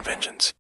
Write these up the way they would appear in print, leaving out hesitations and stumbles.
conventions.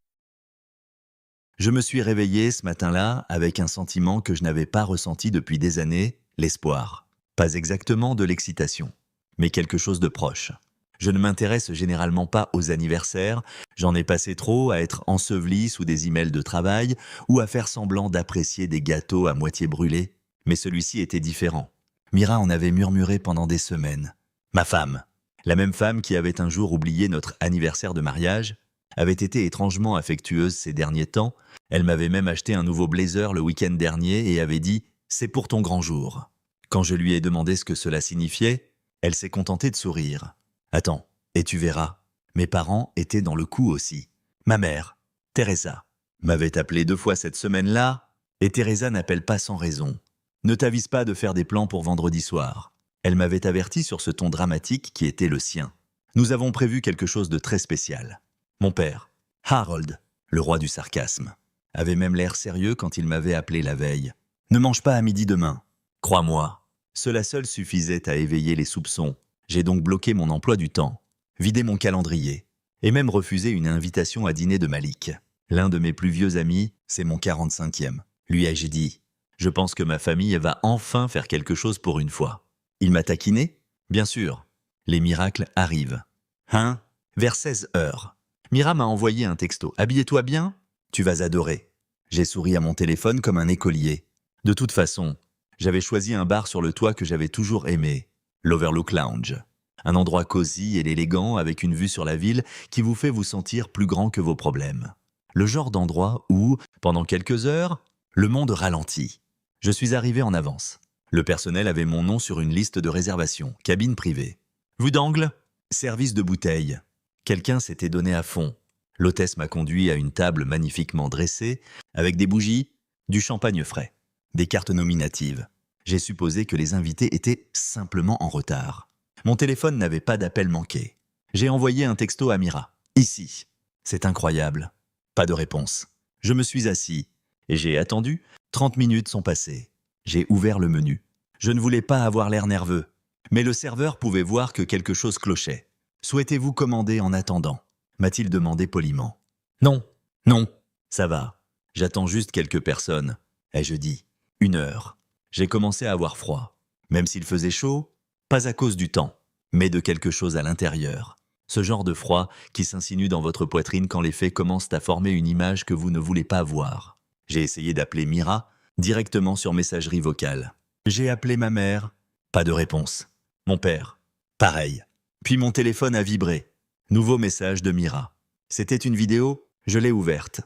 Je me suis réveillé ce matin-là avec un sentiment que je n'avais pas ressenti depuis des années, l'espoir. Pas exactement de l'excitation, mais quelque chose de proche. Je ne m'intéresse généralement pas aux anniversaires, j'en ai passé trop à être enseveli sous des emails de travail ou à faire semblant d'apprécier des gâteaux à moitié brûlés. Mais celui-ci était différent. Mira en avait murmuré pendant des semaines. Ma femme, la même femme qui avait un jour oublié notre anniversaire de mariage, avait été étrangement affectueuse ces derniers temps. Elle m'avait même acheté un nouveau blazer le week-end dernier et avait dit « c'est pour ton grand jour ». Quand je lui ai demandé ce que cela signifiait, elle s'est contentée de sourire. « Attends, et tu verras. Mes parents étaient dans le coup aussi. Ma mère, Teresa, m'avait appelé 2 fois cette semaine-là, et Teresa n'appelle pas sans raison. Ne t'avise pas de faire des plans pour vendredi soir. Elle m'avait averti sur ce ton dramatique qui était le sien. Nous avons prévu quelque chose de très spécial. Mon père, Harold, le roi du sarcasme, avait même l'air sérieux quand il m'avait appelé la veille. Ne mange pas à midi demain. Crois-moi, cela seul suffisait à éveiller les soupçons. J'ai donc bloqué mon emploi du temps, vidé mon calendrier, et même refusé une invitation à dîner de Malik. L'un de mes plus vieux amis, c'est mon 45e. Lui ai-je dit, je pense que ma famille va enfin faire quelque chose pour une fois. Il m'a taquiné? Bien sûr. Les miracles arrivent. Hein? Vers 16 heures. Mira m'a envoyé un texto. Habille-toi bien? Tu vas adorer. J'ai souri à mon téléphone comme un écolier. De toute façon, j'avais choisi un bar sur le toit que j'avais toujours aimé, l'Overlook Lounge. Un endroit cosy et élégant avec une vue sur la ville qui vous fait vous sentir plus grand que vos problèmes. Le genre d'endroit où, pendant quelques heures, le monde ralentit. Je suis arrivé en avance. Le personnel avait mon nom sur une liste de réservation, cabine privée. Vue d'angle, service de bouteille. Quelqu'un s'était donné à fond. L'hôtesse m'a conduit à une table magnifiquement dressée, avec des bougies, du champagne frais, des cartes nominatives. J'ai supposé que les invités étaient simplement en retard. Mon téléphone n'avait pas d'appel manqué. J'ai envoyé un texto à Mira. Ici. C'est incroyable. Pas de réponse. Je me suis assis et j'ai attendu. 30 minutes sont passées. J'ai ouvert le menu. Je ne voulais pas avoir l'air nerveux, mais le serveur pouvait voir que quelque chose clochait. « Souhaitez-vous commander en attendant ?» m'a-t-il demandé poliment. « Non, non, ça va. J'attends juste quelques personnes. » ai-je dit. 1 heure. J'ai commencé à avoir froid. Même s'il faisait chaud, pas à cause du temps, mais de quelque chose à l'intérieur. Ce genre de froid qui s'insinue dans votre poitrine quand les faits commencent à former une image que vous ne voulez pas voir. J'ai essayé d'appeler Mira directement sur messagerie vocale. J'ai appelé ma mère. Pas de réponse. Mon père. Pareil. Puis mon téléphone a vibré. Nouveau message de Mira. C'était une vidéo, je l'ai ouverte.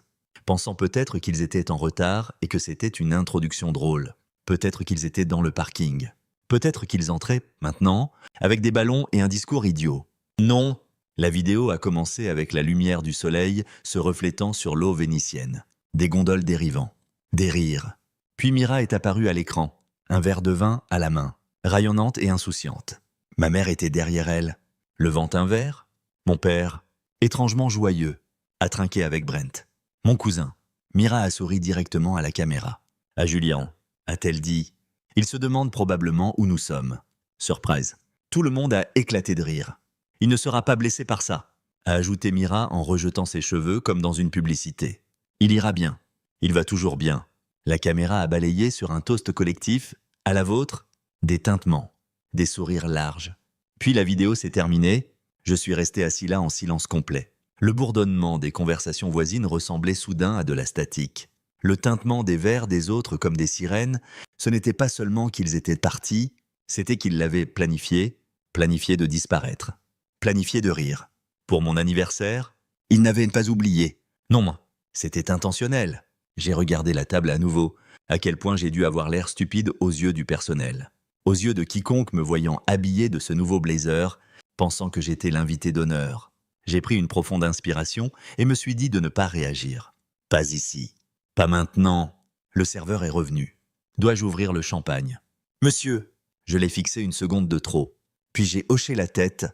Pensant peut-être qu'ils étaient en retard et que c'était une introduction drôle. Peut-être qu'ils étaient dans le parking. Peut-être qu'ils entraient, maintenant, avec des ballons et un discours idiot. Non. La vidéo a commencé avec la lumière du soleil se reflétant sur l'eau vénitienne. Des gondoles dérivant. Des rires. Puis Mira est apparue à l'écran, un verre de vin à la main, rayonnante et insouciante. Ma mère était derrière elle, levant un verre. Mon père, étrangement joyeux, a trinqué avec Brent. Mon cousin, Mira a souri directement à la caméra. À Julien, a-t-elle dit. Il se demande probablement où nous sommes. Surprise. Tout le monde a éclaté de rire. Il ne sera pas blessé par ça, a ajouté Mira en rejetant ses cheveux comme dans une publicité. Il ira bien. Il va toujours bien. La caméra a balayé sur un toast collectif, à la vôtre, des tintements, des sourires larges. Puis la vidéo s'est terminée, je suis resté assis là en silence complet. Le bourdonnement des conversations voisines ressemblait soudain à de la statique. Le tintement des verres des autres comme des sirènes, ce n'était pas seulement qu'ils étaient partis, c'était qu'ils l'avaient planifié de disparaître, planifié de rire. Pour mon anniversaire, ils n'avaient pas oublié. Non, c'était intentionnel. J'ai regardé la table à nouveau, à quel point j'ai dû avoir l'air stupide aux yeux du personnel. Aux yeux de quiconque me voyant habillé de ce nouveau blazer, pensant que j'étais l'invité d'honneur. J'ai pris une profonde inspiration et me suis dit de ne pas réagir. Pas ici. Pas maintenant. Le serveur est revenu. Dois-je ouvrir le champagne? Monsieur. Je l'ai fixé une seconde de trop. Puis j'ai hoché la tête.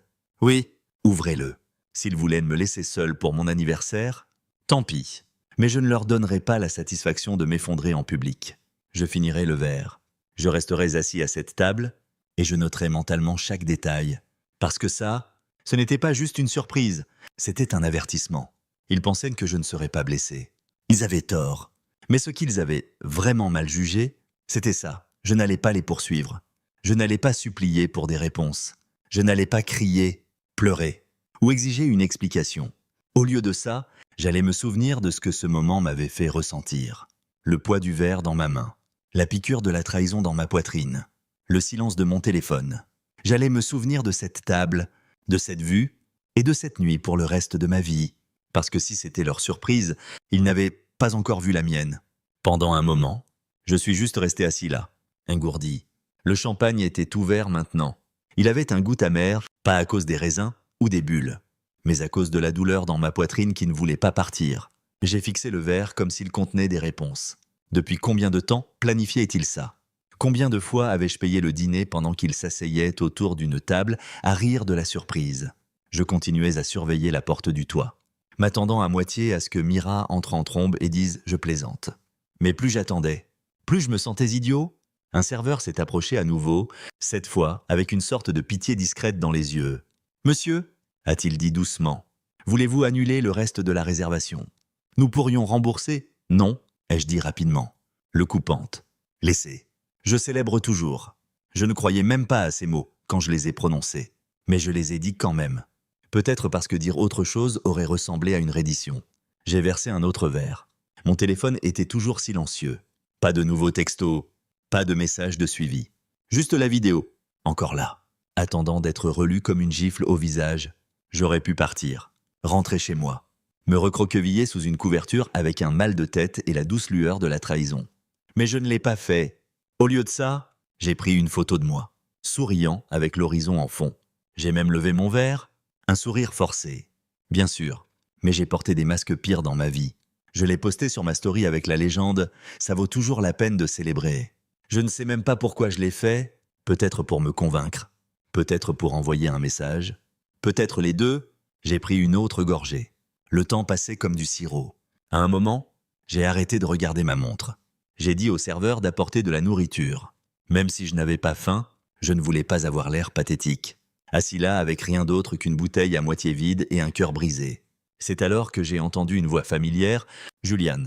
Oui, ouvrez-le. S'ils voulaient me laisser seul pour mon anniversaire, tant pis. Mais je ne leur donnerai pas la satisfaction de m'effondrer en public. Je finirai le verre. Je resterai assis à cette table et je noterai mentalement chaque détail. Parce que ça, ce n'était pas juste une surprise, c'était un avertissement. Ils pensaient que je ne serais pas blessé. Ils avaient tort. Mais ce qu'ils avaient vraiment mal jugé, c'était ça. Je n'allais pas les poursuivre. Je n'allais pas supplier pour des réponses. Je n'allais pas crier, pleurer ou exiger une explication. Au lieu de ça, j'allais me souvenir de ce que ce moment m'avait fait ressentir. Le poids du verre dans ma main, la piqûre de la trahison dans ma poitrine, le silence de mon téléphone. J'allais me souvenir de cette table, de cette vue et de cette nuit pour le reste de ma vie. Parce que si c'était leur surprise, ils n'avaient pas encore vu la mienne. Pendant un moment, je suis juste resté assis là, engourdi. Le champagne était ouvert maintenant. Il avait un goût amer, pas à cause des raisins ou des bulles, mais à cause de la douleur dans ma poitrine qui ne voulait pas partir. J'ai fixé le verre comme s'il contenait des réponses. Depuis combien de temps planifiait-il ça? Combien de fois avais-je payé le dîner pendant qu'il s'asseyait autour d'une table à rire de la surprise? Je continuais à surveiller la porte du toit, m'attendant à moitié à ce que Mira entre en trombe et dise « je plaisante ». Mais plus j'attendais, plus je me sentais idiot. Un serveur s'est approché à nouveau, cette fois avec une sorte de pitié discrète dans les yeux. « Monsieur » a-t-il dit doucement, « voulez-vous annuler le reste de la réservation? Nous pourrions rembourser ?»« Non » ai-je dit rapidement, le coupante. « Laissez. Je célèbre toujours. Je ne croyais même pas à ces mots quand je les ai prononcés, mais je les ai dit quand même. Peut-être parce que dire autre chose aurait ressemblé à une reddition. J'ai versé un autre verre. Mon téléphone était toujours silencieux. Pas de nouveaux textos, pas de messages de suivi. Juste la vidéo, encore là, attendant d'être relue comme une gifle au visage. J'aurais pu partir, rentrer chez moi, me recroqueviller sous une couverture avec un mal de tête et la douce lueur de la trahison. Mais je ne l'ai pas fait. Au lieu de ça, j'ai pris une photo de moi, souriant avec l'horizon en fond. J'ai même levé mon verre, un sourire forcé. Bien sûr, mais j'ai porté des masques pires dans ma vie. Je l'ai posté sur ma story avec la légende « Ça vaut toujours la peine de célébrer ». Je ne sais même pas pourquoi je l'ai fait, peut-être pour me convaincre, peut-être pour envoyer un message, peut-être les deux. J'ai pris une autre gorgée. Le temps passait comme du sirop. À un moment, j'ai arrêté de regarder ma montre. J'ai dit au serveur d'apporter de la nourriture. Même si je n'avais pas faim, je ne voulais pas avoir l'air pathétique. Assis là avec rien d'autre qu'une bouteille à moitié vide et un cœur brisé. C'est alors que j'ai entendu une voix familière. « Julian,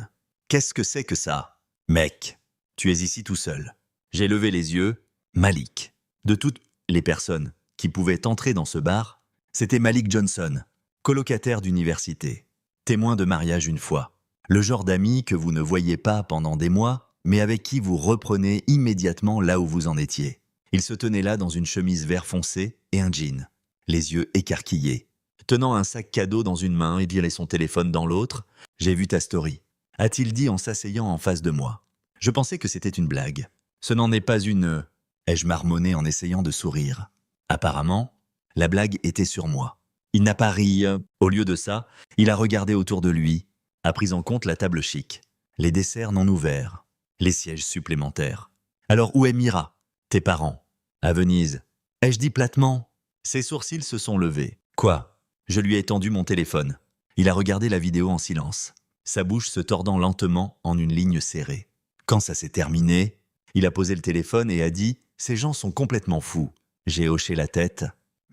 qu'est-ce que c'est que ça? Mec, tu es ici tout seul. » J'ai levé les yeux. Malik. De toutes les personnes qui pouvaient entrer dans ce bar, c'était Malik Johnson, colocataire d'université, témoin de mariage une fois. Le genre d'ami que vous ne voyez pas pendant des mois, mais avec qui vous reprenez immédiatement là où vous en étiez. Il se tenait là dans une chemise vert foncé et un jean, les yeux écarquillés. Tenant un sac cadeau dans une main et virait son téléphone dans l'autre. « J'ai vu ta story », a-t-il dit en s'asseyant en face de moi. Je pensais que c'était une blague. Ce n'en est pas une, ai-je marmonné en essayant de sourire. Apparemment, la blague était sur moi. Il n'a pas ri. Au lieu de ça, il a regardé autour de lui, a pris en compte la table chic, les desserts non ouverts, les sièges supplémentaires. « Alors où est Mira? Tes parents? À Venise ?» ai-je dit platement. Ses sourcils se sont levés. « Quoi ?» Je lui ai tendu mon téléphone. Il a regardé la vidéo en silence, sa bouche se tordant lentement en une ligne serrée. Quand ça s'est terminé, il a posé le téléphone et a dit « Ces gens sont complètement fous ». J'ai hoché la tête,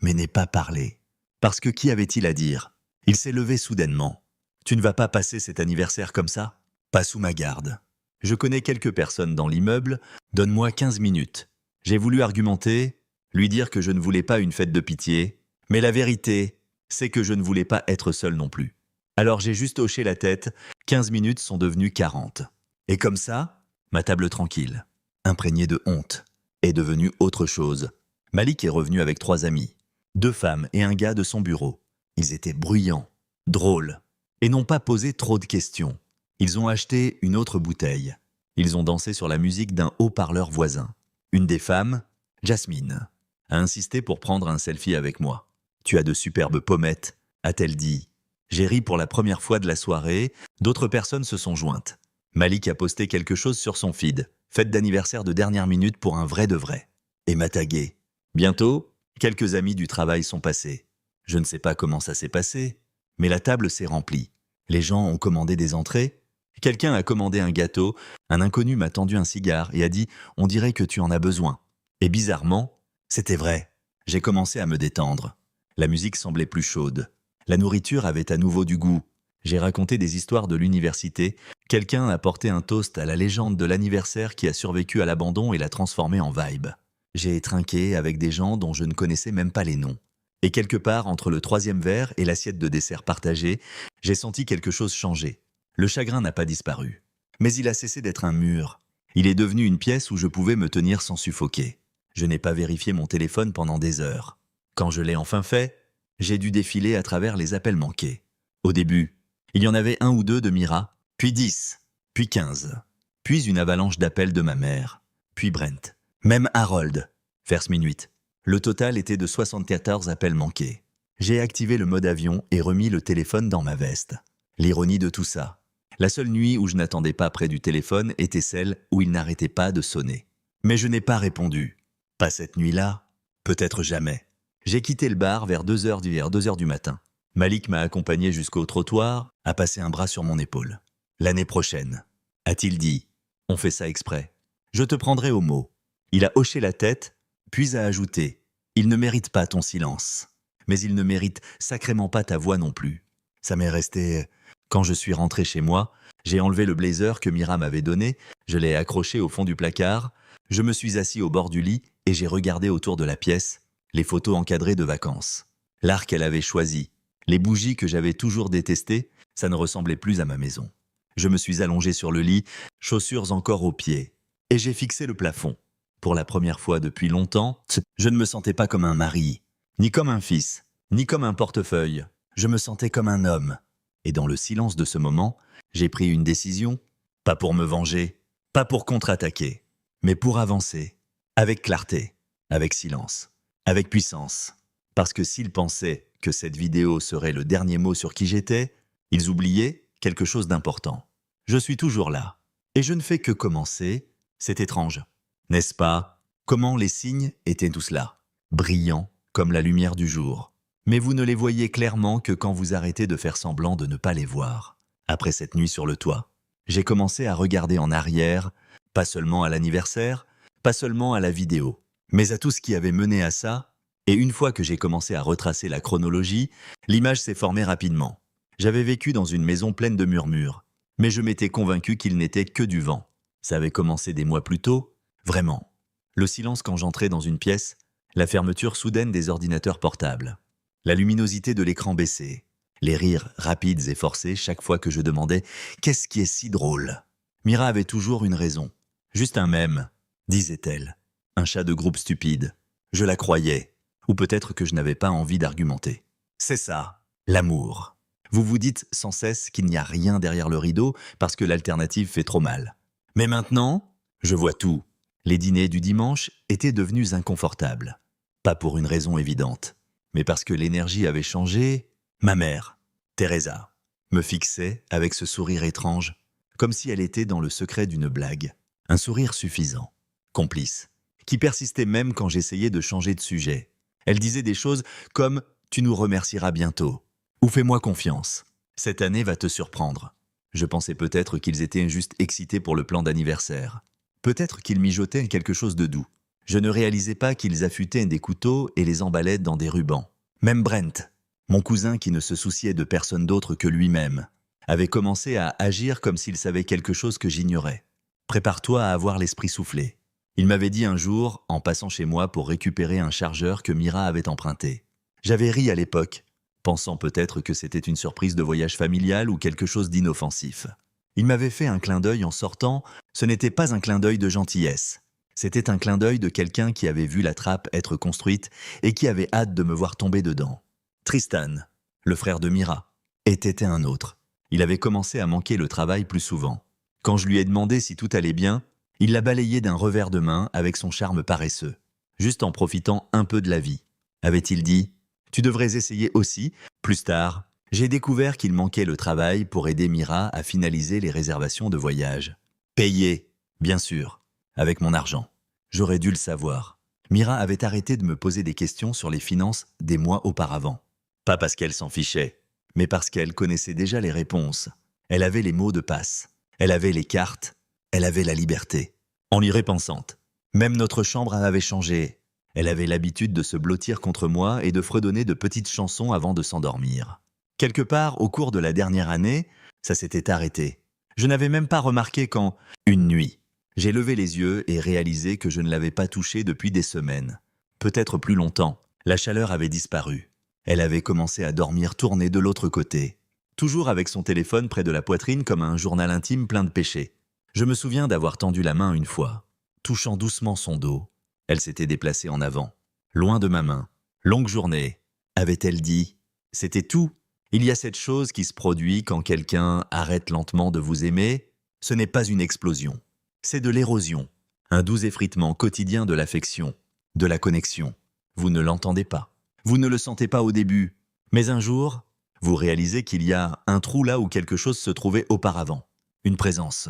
mais n'ai pas parlé. Parce que qu'y avait-il à dire? Il s'est levé soudainement. « Tu ne vas pas passer cet anniversaire comme ça? Pas sous ma garde. Je connais quelques personnes dans l'immeuble, donne-moi 15 minutes. » J'ai voulu argumenter, lui dire que je ne voulais pas une fête de pitié, mais la vérité, c'est que je ne voulais pas être seul non plus. Alors j'ai juste hoché la tête, 15 minutes sont devenues 40. Et comme ça, ma table tranquille, imprégnée de honte, est devenue autre chose. Malik est revenu avec 3 amis, 2 femmes et un gars de son bureau. Ils étaient bruyants, drôles, et n'ont pas posé trop de questions. Ils ont acheté une autre bouteille. Ils ont dansé sur la musique d'un haut-parleur voisin. Une des femmes, Jasmine, a insisté pour prendre un selfie avec moi. « Tu as de superbes pommettes », a-t-elle dit. J'ai ri pour la première fois de la soirée, d'autres personnes se sont jointes. Malik a posté quelque chose sur son feed, fête d'anniversaire de dernière minute pour un vrai de vrai, et m'a tagué. Bientôt, quelques amis du travail sont passés. Je ne sais pas comment ça s'est passé, mais la table s'est remplie. Les gens ont commandé des entrées. Quelqu'un a commandé un gâteau, un inconnu m'a tendu un cigare et a dit « On dirait que tu en as besoin ». Et bizarrement, c'était vrai. J'ai commencé à me détendre. La musique semblait plus chaude. La nourriture avait à nouveau du goût. J'ai raconté des histoires de l'université. Quelqu'un a porté un toast à la légende de l'anniversaire qui a survécu à l'abandon et l'a transformé en vibe. J'ai trinqué avec des gens dont je ne connaissais même pas les noms. Et quelque part, entre le troisième verre et l'assiette de dessert partagée, j'ai senti quelque chose changer. Le chagrin n'a pas disparu. Mais il a cessé d'être un mur. Il est devenu une pièce où je pouvais me tenir sans suffoquer. Je n'ai pas vérifié mon téléphone pendant des heures. Quand je l'ai enfin fait, j'ai dû défiler à travers les appels manqués. Au début, il y en avait 1 ou 2 de Mira, puis 10, puis 15, puis une avalanche d'appels de ma mère, puis Brent, même Harold, vers minuit. Le total était de 74 appels manqués. J'ai activé le mode avion et remis le téléphone dans ma veste. L'ironie de tout ça. La seule nuit où je n'attendais pas près du téléphone était celle où il n'arrêtait pas de sonner. Mais je n'ai pas répondu. Pas cette nuit-là, peut-être jamais. J'ai quitté le bar vers 2h du matin. Malik m'a accompagné jusqu'au trottoir, a passé un bras sur mon épaule. L'année prochaine, a-t-il dit. On fait ça exprès. Je te prendrai au mot. Il a hoché la tête, puis a ajouté. Il ne mérite pas ton silence. Mais il ne mérite sacrément pas ta voix non plus. Ça m'est resté... Quand je suis rentré chez moi, j'ai enlevé le blazer que Mira m'avait donné, je l'ai accroché au fond du placard, je me suis assis au bord du lit et j'ai regardé autour de la pièce, les photos encadrées de vacances. L'art qu'elle avait choisi, les bougies que j'avais toujours détestées, ça ne ressemblait plus à ma maison. Je me suis allongé sur le lit, chaussures encore aux pieds, et j'ai fixé le plafond. Pour la première fois depuis longtemps, je ne me sentais pas comme un mari, ni comme un fils, ni comme un portefeuille. Je me sentais comme un homme. Et dans le silence de ce moment, j'ai pris une décision, pas pour me venger, pas pour contre-attaquer, mais pour avancer, avec clarté, avec silence, avec puissance. Parce que s'ils pensaient que cette vidéo serait le dernier mot sur qui j'étais, ils oubliaient quelque chose d'important. Je suis toujours là, et je ne fais que commencer. C'est étrange, n'est-ce pas? Comment les signes étaient tous là, brillants comme la lumière du jour. Mais vous ne les voyez clairement que quand vous arrêtez de faire semblant de ne pas les voir. Après cette nuit sur le toit, j'ai commencé à regarder en arrière, pas seulement à l'anniversaire, pas seulement à la vidéo, mais à tout ce qui avait mené à ça, et une fois que j'ai commencé à retracer la chronologie, l'image s'est formée rapidement. J'avais vécu dans une maison pleine de murmures, mais je m'étais convaincu qu'il n'était que du vent. Ça avait commencé des mois plus tôt, vraiment. Le silence quand j'entrais dans une pièce, la fermeture soudaine des ordinateurs portables. La luminosité de l'écran baissée, les rires rapides et forcés chaque fois que je demandais « Qu'est-ce qui est si drôle ?» Mira avait toujours une raison. Juste un mème, disait-elle. Un chat de groupe stupide. Je la croyais. Ou peut-être que je n'avais pas envie d'argumenter. C'est ça, l'amour. Vous vous dites sans cesse qu'il n'y a rien derrière le rideau parce que l'alternative fait trop mal. Mais maintenant, je vois tout. Les dîners du dimanche étaient devenus inconfortables. Pas pour une raison évidente. Mais parce que l'énergie avait changé, ma mère, Teresa, me fixait avec ce sourire étrange, comme si elle était dans le secret d'une blague. Un sourire suffisant, complice, qui persistait même quand j'essayais de changer de sujet. Elle disait des choses comme « Tu nous remercieras bientôt » ou « Fais-moi confiance, cette année va te surprendre ». Je pensais peut-être qu'ils étaient juste excités pour le plan d'anniversaire. Peut-être qu'ils mijotaient quelque chose de doux. Je ne réalisais pas qu'ils affûtaient des couteaux et les emballaient dans des rubans. Même Brent, mon cousin qui ne se souciait de personne d'autre que lui-même, avait commencé à agir comme s'il savait quelque chose que j'ignorais. Prépare-toi à avoir l'esprit soufflé. Il m'avait dit un jour, en passant chez moi pour récupérer un chargeur que Mira avait emprunté. J'avais ri à l'époque, pensant peut-être que c'était une surprise de voyage familial ou quelque chose d'inoffensif. Il m'avait fait un clin d'œil en sortant, ce n'était pas un clin d'œil de gentillesse. C'était un clin d'œil de quelqu'un qui avait vu la trappe être construite et qui avait hâte de me voir tomber dedans. Tristan, le frère de Mira, était un autre. Il avait commencé à manquer le travail plus souvent. Quand je lui ai demandé si tout allait bien, il l'a balayé d'un revers de main avec son charme paresseux, juste en profitant un peu de la vie. Avait-il dit « Tu devrais essayer aussi ?» Plus tard, j'ai découvert qu'il manquait le travail pour aider Mira à finaliser les réservations de voyage. Payé, bien sûr. Avec mon argent. J'aurais dû le savoir. Mira avait arrêté de me poser des questions sur les finances des mois auparavant. Pas parce qu'elle s'en fichait, mais parce qu'elle connaissait déjà les réponses. Elle avait les mots de passe. Elle avait les cartes. Elle avait la liberté. En y repensant, même notre chambre avait changé. Elle avait l'habitude de se blottir contre moi et de fredonner de petites chansons avant de s'endormir. Quelque part, au cours de la dernière année, ça s'était arrêté. Je n'avais même pas remarqué quand, une nuit, j'ai levé les yeux et réalisé que je ne l'avais pas touché depuis des semaines. Peut-être plus longtemps. La chaleur avait disparu. Elle avait commencé à dormir tournée de l'autre côté, toujours avec son téléphone près de la poitrine comme un journal intime plein de péchés. Je me souviens d'avoir tendu la main une fois, touchant doucement son dos. Elle s'était déplacée en avant, loin de ma main. Longue journée, avait-elle dit. C'était tout. Il y a cette chose qui se produit quand quelqu'un arrête lentement de vous aimer. Ce n'est pas une explosion. C'est de l'érosion, un doux effritement quotidien de l'affection, de la connexion. Vous ne l'entendez pas. Vous ne le sentez pas au début. Mais un jour, vous réalisez qu'il y a un trou là où quelque chose se trouvait auparavant. Une présence,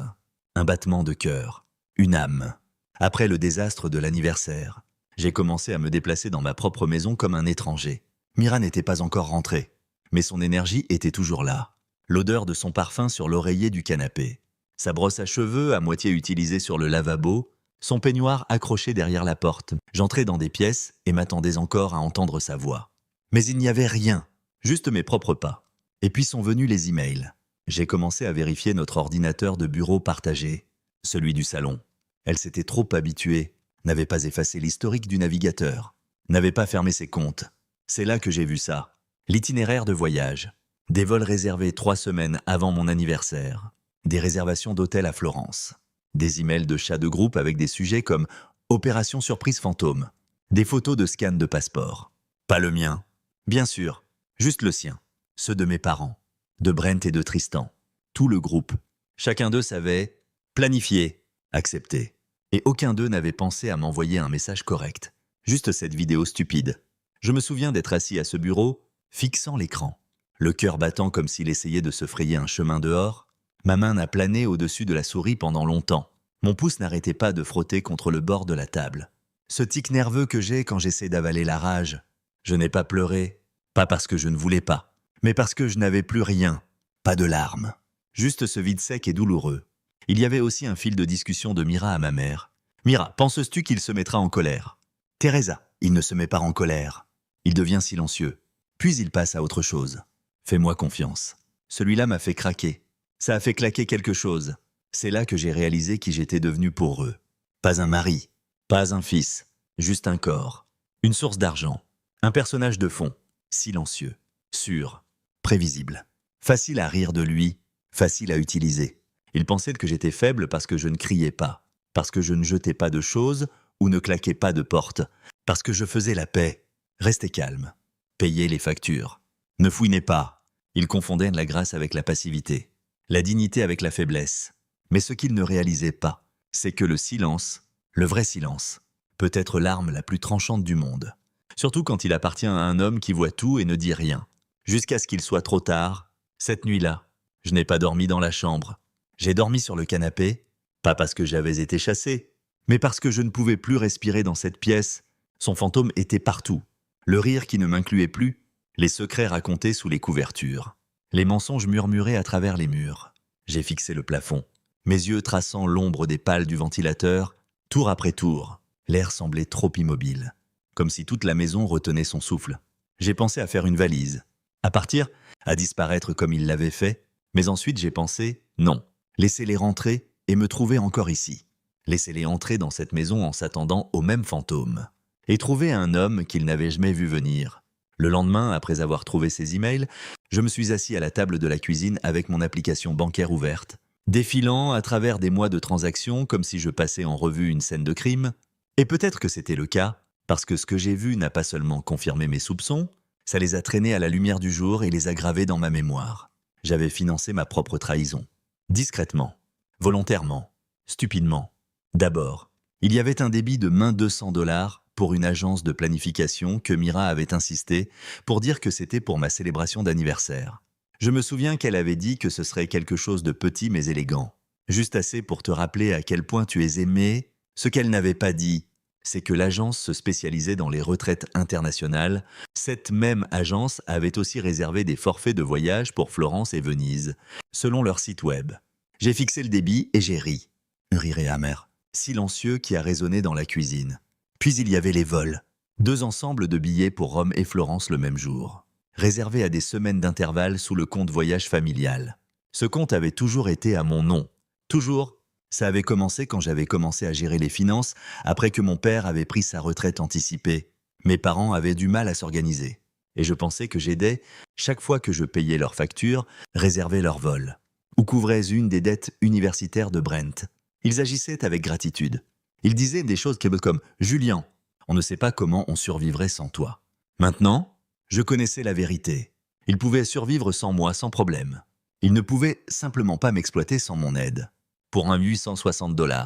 un battement de cœur, une âme. Après le désastre de l'anniversaire, j'ai commencé à me déplacer dans ma propre maison comme un étranger. Mira n'était pas encore rentrée, mais son énergie était toujours là. L'odeur de son parfum sur l'oreiller du canapé, sa brosse à cheveux à moitié utilisée sur le lavabo, son peignoir accroché derrière la porte. J'entrais dans des pièces et m'attendais encore à entendre sa voix. Mais il n'y avait rien, juste mes propres pas. Et puis sont venus les emails. J'ai commencé à vérifier notre ordinateur de bureau partagé, celui du salon. Elle s'était trop habituée, n'avait pas effacé l'historique du navigateur, n'avait pas fermé ses comptes. C'est là que j'ai vu ça. L'itinéraire de voyage. Des vols réservés 3 semaines avant mon anniversaire. Des réservations d'hôtels à Florence. Des emails de chats de groupe avec des sujets comme Opération surprise fantôme. Des photos de scans de passeport. Pas le mien. Bien sûr, juste le sien. Ceux de mes parents. De Brent et de Tristan. Tout le groupe. Chacun d'eux savait planifier, accepter. Et aucun d'eux n'avait pensé à m'envoyer un message correct. Juste cette vidéo stupide. Je me souviens d'être assis à ce bureau, fixant l'écran. Le cœur battant comme s'il essayait de se frayer un chemin dehors. Ma main n'a plané au-dessus de la souris pendant longtemps. Mon pouce n'arrêtait pas de frotter contre le bord de la table. Ce tic nerveux que j'ai quand j'essaie d'avaler la rage. Je n'ai pas pleuré, pas parce que je ne voulais pas, mais parce que je n'avais plus rien, pas de larmes. Juste ce vide sec et douloureux. Il y avait aussi un fil de discussion de Mira à ma mère. « Mira, penses-tu qu'il se mettra en colère ?»« Teresa, il ne se met pas en colère. Il devient silencieux. Puis il passe à autre chose. Fais-moi confiance. Celui-là m'a fait craquer. Ça a fait claquer quelque chose. C'est là que j'ai réalisé qui j'étais devenu pour eux. Pas un mari, pas un fils, juste un corps. Une source d'argent. Un personnage de fond. Silencieux, sûr, prévisible. Facile à rire de lui, facile à utiliser. Il pensait que j'étais faible parce que je ne criais pas, parce que je ne jetais pas de choses ou ne claquais pas de porte, parce que je faisais la paix. Restez calme. Payez les factures. Ne fouinez pas. Il confondait la grâce avec la passivité. La dignité avec la faiblesse. Mais ce qu'il ne réalisait pas, c'est que le silence, le vrai silence, peut être l'arme la plus tranchante du monde. Surtout quand il appartient à un homme qui voit tout et ne dit rien. Jusqu'à ce qu'il soit trop tard, cette nuit-là, je n'ai pas dormi dans la chambre. J'ai dormi sur le canapé, pas parce que j'avais été chassé, mais parce que je ne pouvais plus respirer dans cette pièce. Son fantôme était partout. Le rire qui ne m'incluait plus, les secrets racontés sous les couvertures. Les mensonges murmurés à travers les murs. J'ai fixé le plafond, mes yeux traçant l'ombre des pales du ventilateur, tour après tour. L'air semblait trop immobile, comme si toute la maison retenait son souffle. J'ai pensé à faire une valise, à partir, à disparaître comme il l'avait fait, mais ensuite j'ai pensé, non, laissez-les rentrer et me trouver encore ici. Laissez-les entrer dans cette maison en s'attendant au même fantôme. Et trouver un homme qu'ils n'avaient jamais vu venir. Le lendemain, après avoir trouvé ces emails, je me suis assis à la table de la cuisine avec mon application bancaire ouverte, défilant à travers des mois de transactions comme si je passais en revue une scène de crime. Et peut-être que c'était le cas, parce que ce que j'ai vu n'a pas seulement confirmé mes soupçons, ça les a traînés à la lumière du jour et les a gravés dans ma mémoire. J'avais financé ma propre trahison. Discrètement, volontairement, stupidement. D'abord, il y avait un débit de main 200 $ pour une agence de planification que Mira avait insisté pour dire que c'était pour ma célébration d'anniversaire. Je me souviens qu'elle avait dit que ce serait quelque chose de petit mais élégant. Juste assez pour te rappeler à quel point tu es aimé. Ce qu'elle n'avait pas dit, c'est que l'agence se spécialisait dans les retraites internationales. Cette même agence avait aussi réservé des forfaits de voyage pour Florence et Venise, selon leur site web. J'ai fixé le débit et j'ai ri. Un rire amer, silencieux qui a résonné dans la cuisine. Puis il y avait les vols. 2 ensembles de billets pour Rome et Florence le même jour. réservé à des semaines d'intervalle sous le compte voyage familial. Ce compte avait toujours été à mon nom. Toujours. Ça avait commencé quand j'avais commencé à gérer les finances, après que mon père avait pris sa retraite anticipée. Mes parents avaient du mal à s'organiser. Et je pensais que j'aidais, chaque fois que je payais leurs factures, réservais leur vol. Ou couvrais une des dettes universitaires de Brent. Ils agissaient avec gratitude. Ils disaient des choses comme « Julien, on ne sait pas comment on survivrait sans toi ». Maintenant, je connaissais la vérité. Ils pouvaient survivre sans moi, sans problème. Ils ne pouvaient simplement pas m'exploiter sans mon aide. Pour un 860 $.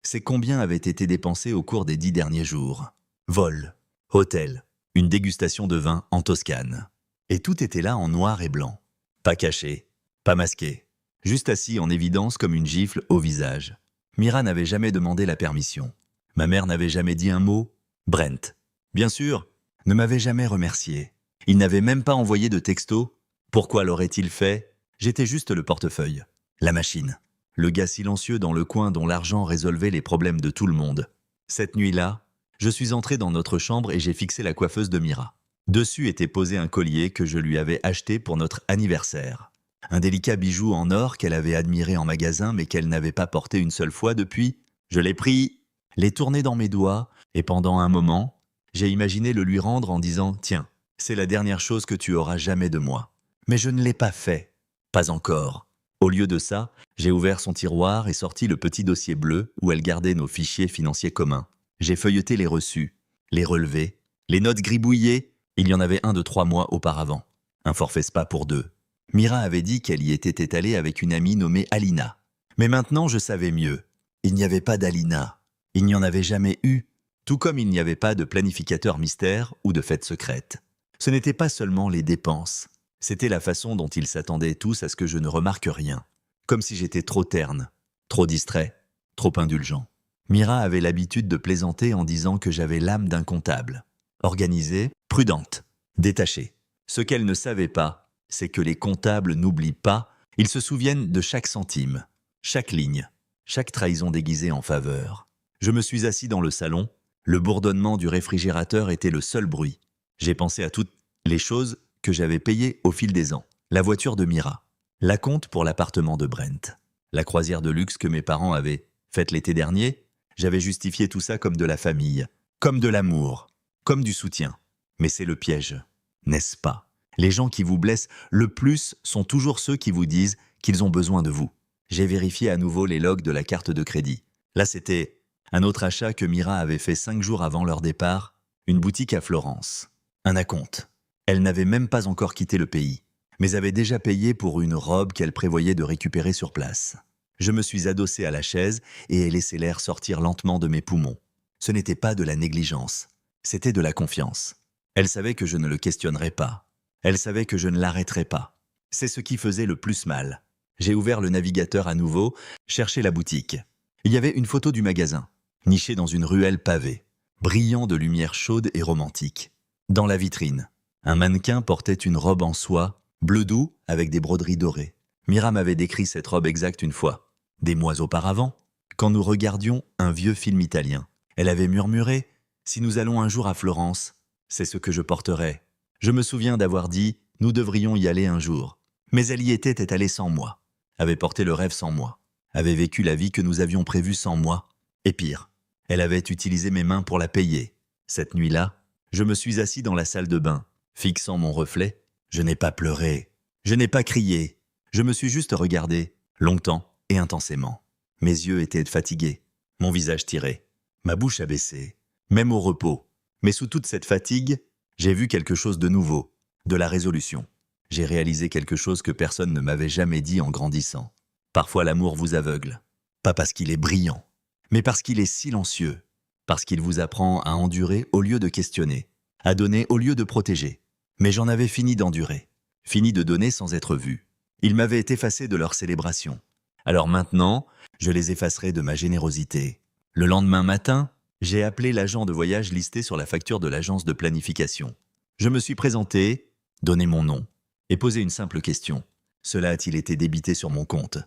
C'est combien avait été dépensé au cours des 10 derniers jours. Vol, hôtel, une dégustation de vin en Toscane. Et tout était là en noir et blanc. Pas caché, pas masqué. Juste assis en évidence comme une gifle au visage. Mira n'avait jamais demandé la permission. Ma mère n'avait jamais dit un mot. Brent, bien sûr, ne m'avait jamais remercié. Il n'avait même pas envoyé de texto. Pourquoi l'aurait-il fait? J'étais juste le portefeuille. La machine. Le gars silencieux dans le coin dont l'argent résolvait les problèmes de tout le monde. Cette nuit-là, je suis entré dans notre chambre et j'ai fixé la coiffeuse de Mira. Dessus était posé un collier que je lui avais acheté pour notre anniversaire. Un délicat bijou en or qu'elle avait admiré en magasin mais qu'elle n'avait pas porté une seule fois depuis. Je l'ai pris, l'ai tourné dans mes doigts et pendant un moment, j'ai imaginé le lui rendre en disant « Tiens, c'est la dernière chose que tu auras jamais de moi. » Mais je ne l'ai pas fait. Pas encore. Au lieu de ça, j'ai ouvert son tiroir et sorti le petit dossier bleu où elle gardait nos fichiers financiers communs. J'ai feuilleté les reçus, les relevés, les notes gribouillées. Il y en avait un de 3 mois auparavant. Un forfait spa pour 2. Mira avait dit qu'elle y était étalée avec une amie nommée Alina. Mais maintenant, je savais mieux. Il n'y avait pas d'Alina. Il n'y en avait jamais eu. Tout comme il n'y avait pas de planificateur mystère ou de fête secrète. Ce n'était pas seulement les dépenses. C'était la façon dont ils s'attendaient tous à ce que je ne remarque rien. Comme si j'étais trop terne, trop distrait, trop indulgent. Mira avait l'habitude de plaisanter en disant que j'avais l'âme d'un comptable. Organisée, prudente, détachée. Ce qu'elle ne savait pas, c'est que les comptables n'oublient pas, ils se souviennent de chaque centime, chaque ligne, chaque trahison déguisée en faveur. Je me suis assis dans le salon, le bourdonnement du réfrigérateur était le seul bruit. J'ai pensé à toutes les choses que j'avais payées au fil des ans. La voiture de Mira, l'acompte pour l'appartement de Brent, la croisière de luxe que mes parents avaient faite l'été dernier. J'avais justifié tout ça comme de la famille, comme de l'amour, comme du soutien. Mais c'est le piège, n'est-ce pas? Les gens qui vous blessent le plus sont toujours ceux qui vous disent qu'ils ont besoin de vous. J'ai vérifié à nouveau les logs de la carte de crédit. Là, c'était un autre achat que Mira avait fait 5 jours avant leur départ, une boutique à Florence. Un acompte. Elle n'avait même pas encore quitté le pays, mais avait déjà payé pour une robe qu'elle prévoyait de récupérer sur place. Je me suis adossé à la chaise et ai laissé l'air sortir lentement de mes poumons. Ce n'était pas de la négligence, c'était de la confiance. Elle savait que je ne le questionnerais pas. Elle savait que je ne l'arrêterais pas. C'est ce qui faisait le plus mal. J'ai ouvert le navigateur à nouveau, cherché la boutique. Il y avait une photo du magasin, niché dans une ruelle pavée, brillant de lumière chaude et romantique. Dans la vitrine, un mannequin portait une robe en soie, bleu doux avec des broderies dorées. Mira m'avait décrit cette robe exacte une fois, des mois auparavant, quand nous regardions un vieux film italien. Elle avait murmuré « Si nous allons un jour à Florence, c'est ce que je porterai ». Je me souviens d'avoir dit « Nous devrions y aller un jour ». Mais elle y était allée sans moi, avait porté le rêve sans moi, avait vécu la vie que nous avions prévue sans moi. Et pire, elle avait utilisé mes mains pour la payer. Cette nuit-là, je me suis assis dans la salle de bain, fixant mon reflet. Je n'ai pas pleuré, je n'ai pas crié, je me suis juste regardé, longtemps et intensément. Mes yeux étaient fatigués, mon visage tiré, ma bouche abaissée, même au repos. Mais sous toute cette fatigue, j'ai vu quelque chose de nouveau, de la résolution. J'ai réalisé quelque chose que personne ne m'avait jamais dit en grandissant. Parfois l'amour vous aveugle, pas parce qu'il est brillant, mais parce qu'il est silencieux, parce qu'il vous apprend à endurer au lieu de questionner, à donner au lieu de protéger. Mais j'en avais fini d'endurer, fini de donner sans être vu. Ils m'avaient effacé de leur célébration. Alors maintenant, je les effacerai de ma générosité. Le lendemain matin, j'ai appelé l'agent de voyage listé sur la facture de l'agence de planification. Je me suis présenté, donné mon nom, et posé une simple question. Cela a-t-il été débité sur mon compte?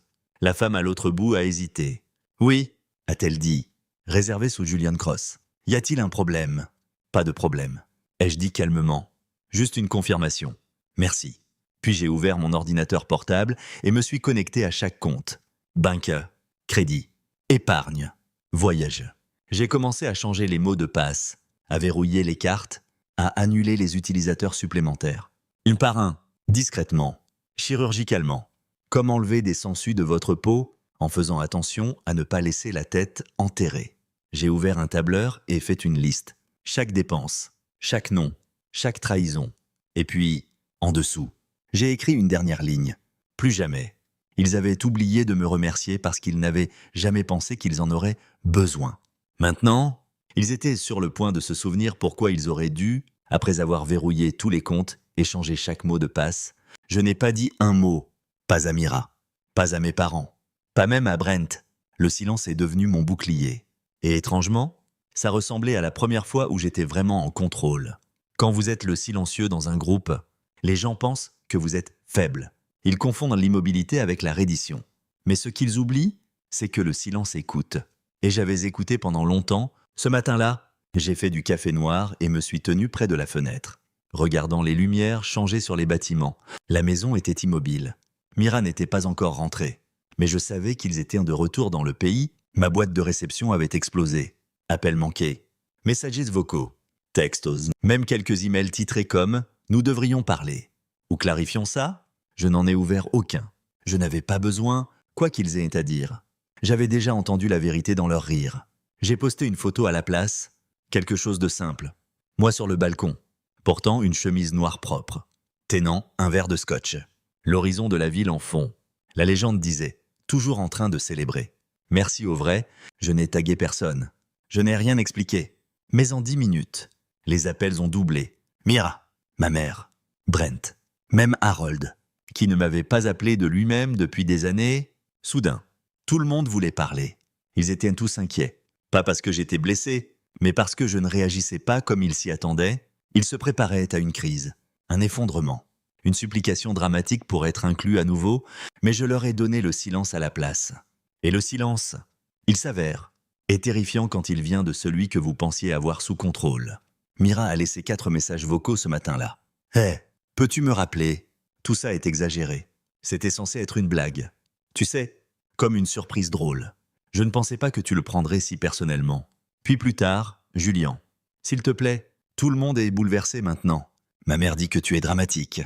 La femme à l'autre bout a hésité. Oui, a-t-elle dit, réservé sous Julian Cross. Y a-t-il un problème? Pas de problème, ai-je dit calmement. Juste une confirmation. Merci. Puis j'ai ouvert mon ordinateur portable et me suis connecté à chaque compte. Banque, crédit, épargne, voyage. J'ai commencé à changer les mots de passe, à verrouiller les cartes, à annuler les utilisateurs supplémentaires. Une par un, discrètement, chirurgicalement. Comme enlever des sangsues de votre peau en faisant attention à ne pas laisser la tête enterrée. J'ai ouvert un tableur et fait une liste. Chaque dépense, chaque nom, chaque trahison. Et puis, en dessous, j'ai écrit une dernière ligne. Plus jamais. Ils avaient oublié de me remercier parce qu'ils n'avaient jamais pensé qu'ils en auraient besoin. Maintenant, ils étaient sur le point de se souvenir pourquoi ils auraient dû, après avoir verrouillé tous les comptes et changé chaque mot de passe. Je n'ai pas dit un mot, pas à Mira, pas à mes parents, pas même à Brent. Le silence est devenu mon bouclier. Et étrangement, ça ressemblait à la première fois où j'étais vraiment en contrôle. Quand vous êtes le silencieux dans un groupe, les gens pensent que vous êtes faible. Ils confondent l'immobilité avec la reddition. Mais ce qu'ils oublient, c'est que le silence écoute. Et j'avais écouté pendant longtemps. Ce matin-là, j'ai fait du café noir et me suis tenu près de la fenêtre, regardant les lumières changer sur les bâtiments. La maison était immobile. Mira n'était pas encore rentrée. Mais je savais qu'ils étaient de retour dans le pays. Ma boîte de réception avait explosé. Appels manqués, messages vocaux, textos, même quelques emails titrés comme « Nous devrions parler ». Ou clarifions ça? Je n'en ai ouvert aucun. Je n'avais pas besoin, quoi qu'ils aient à dire. J'avais déjà entendu la vérité dans leur rire. J'ai posté une photo à la place, quelque chose de simple. Moi sur le balcon, portant une chemise noire propre, tenant un verre de scotch. L'horizon de la ville en fond. La légende disait, toujours en train de célébrer. Merci au vrai, je n'ai tagué personne. Je n'ai rien expliqué. Mais en 10 minutes, les appels ont doublé. Mira, ma mère, Brent, même Harold, qui ne m'avait pas appelé de lui-même depuis des années. Soudain, tout le monde voulait parler. Ils étaient tous inquiets. Pas parce que j'étais blessé, mais parce que je ne réagissais pas comme ils s'y attendaient. Ils se préparaient à une crise, un effondrement, une supplication dramatique pour être inclus à nouveau, mais je leur ai donné le silence à la place. Et le silence, il s'avère, est terrifiant quand il vient de celui que vous pensiez avoir sous contrôle. Mira a laissé 4 messages vocaux ce matin-là. « Hé, peux-tu me rappeler ? Tout ça est exagéré. C'était censé être une blague. Tu sais, comme une surprise drôle. Je ne pensais pas que tu le prendrais si personnellement. Puis plus tard, Julien. S'il te plaît, tout le monde est bouleversé maintenant. Ma mère dit que tu es dramatique.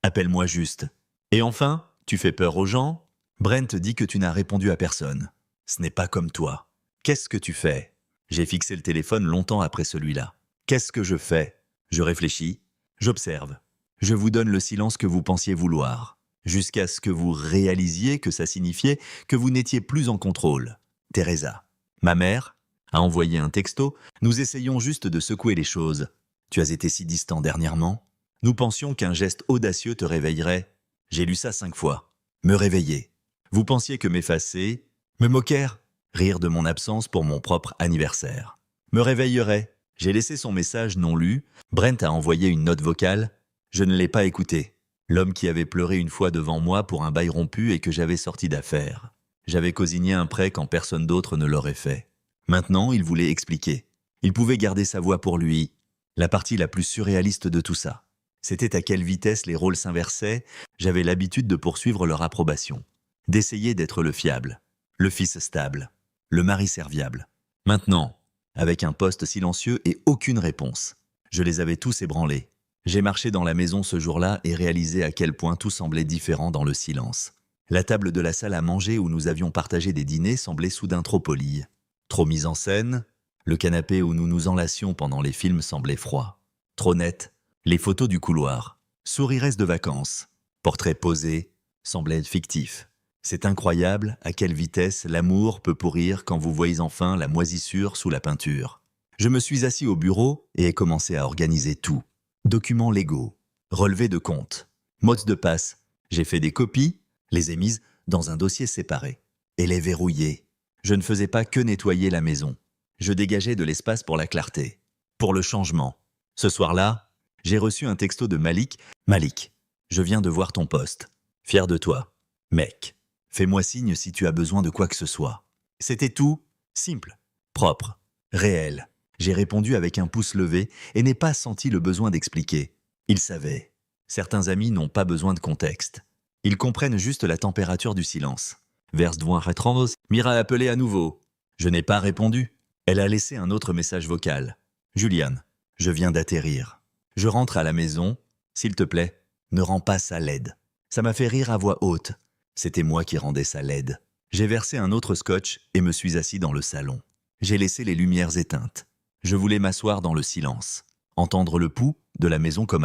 Appelle-moi juste. Et enfin, tu fais peur aux gens ? Brent dit que tu n'as répondu à personne. Ce n'est pas comme toi. Qu'est-ce que tu fais ? J'ai fixé le téléphone longtemps après celui-là. Qu'est-ce que je fais ? Je réfléchis, j'observe. Je vous donne le silence que vous pensiez vouloir, jusqu'à ce que vous réalisiez que ça signifiait que vous n'étiez plus en contrôle. Teresa, ma mère, a envoyé un texto. Nous essayons juste de secouer les choses. Tu as été si distant dernièrement. Nous pensions qu'un geste audacieux te réveillerait. J'ai lu ça 5 fois. Me réveiller. Vous pensiez que m'effacer, me moquer, rire de mon absence pour mon propre anniversaire. Me réveillerait. J'ai laissé son message non lu. Brent a envoyé une note vocale. Je ne l'ai pas écouté. L'homme qui avait pleuré une fois devant moi pour un bail rompu et que j'avais sorti d'affaires. J'avais cosigné un prêt quand personne d'autre ne l'aurait fait. Maintenant, il voulait expliquer. Il pouvait garder sa voix pour lui. La partie la plus surréaliste de tout ça. C'était à quelle vitesse les rôles s'inversaient. J'avais l'habitude de poursuivre leur approbation. D'essayer d'être le fiable, le fils stable, le mari serviable. Maintenant, avec un poste silencieux et aucune réponse, je les avais tous ébranlés. J'ai marché dans la maison ce jour-là et réalisé à quel point tout semblait différent dans le silence. La table de la salle à manger où nous avions partagé des dîners semblait soudain trop polie, trop mise en scène. Le canapé où nous nous enlacions pendant les films semblait froid, trop net. Les photos du couloir, souriresses de vacances, portraits posés, semblaient fictifs. C'est incroyable à quelle vitesse l'amour peut pourrir quand vous voyez enfin la moisissure sous la peinture. Je me suis assis au bureau et ai commencé à organiser tout. Documents légaux, relevés de comptes, mots de passe. J'ai fait des copies, les ai mises dans un dossier séparé et les verrouillées. Je ne faisais pas que nettoyer la maison. Je dégageais de l'espace pour la clarté, pour le changement. Ce soir-là, j'ai reçu un texto de Malik. Malik, je viens de voir ton post. Fier de toi. Mec, fais-moi signe si tu as besoin de quoi que ce soit. C'était tout, simple, propre, réel. J'ai répondu avec un pouce levé et n'ai pas senti le besoin d'expliquer. Il savait. Certains amis n'ont pas besoin de contexte. Ils comprennent juste la température du silence. Vers devant Retrandos, Mira a appelé à nouveau. Je n'ai pas répondu. Elle a laissé un autre message vocal. Julian, je viens d'atterrir. Je rentre à la maison. S'il te plaît, ne rends pas ça laide. Ça m'a fait rire à voix haute. C'était moi qui rendais ça laide. J'ai versé un autre scotch et me suis assis dans le salon. J'ai laissé les lumières éteintes. Je voulais m'asseoir dans le silence, entendre le pouls de la maison comme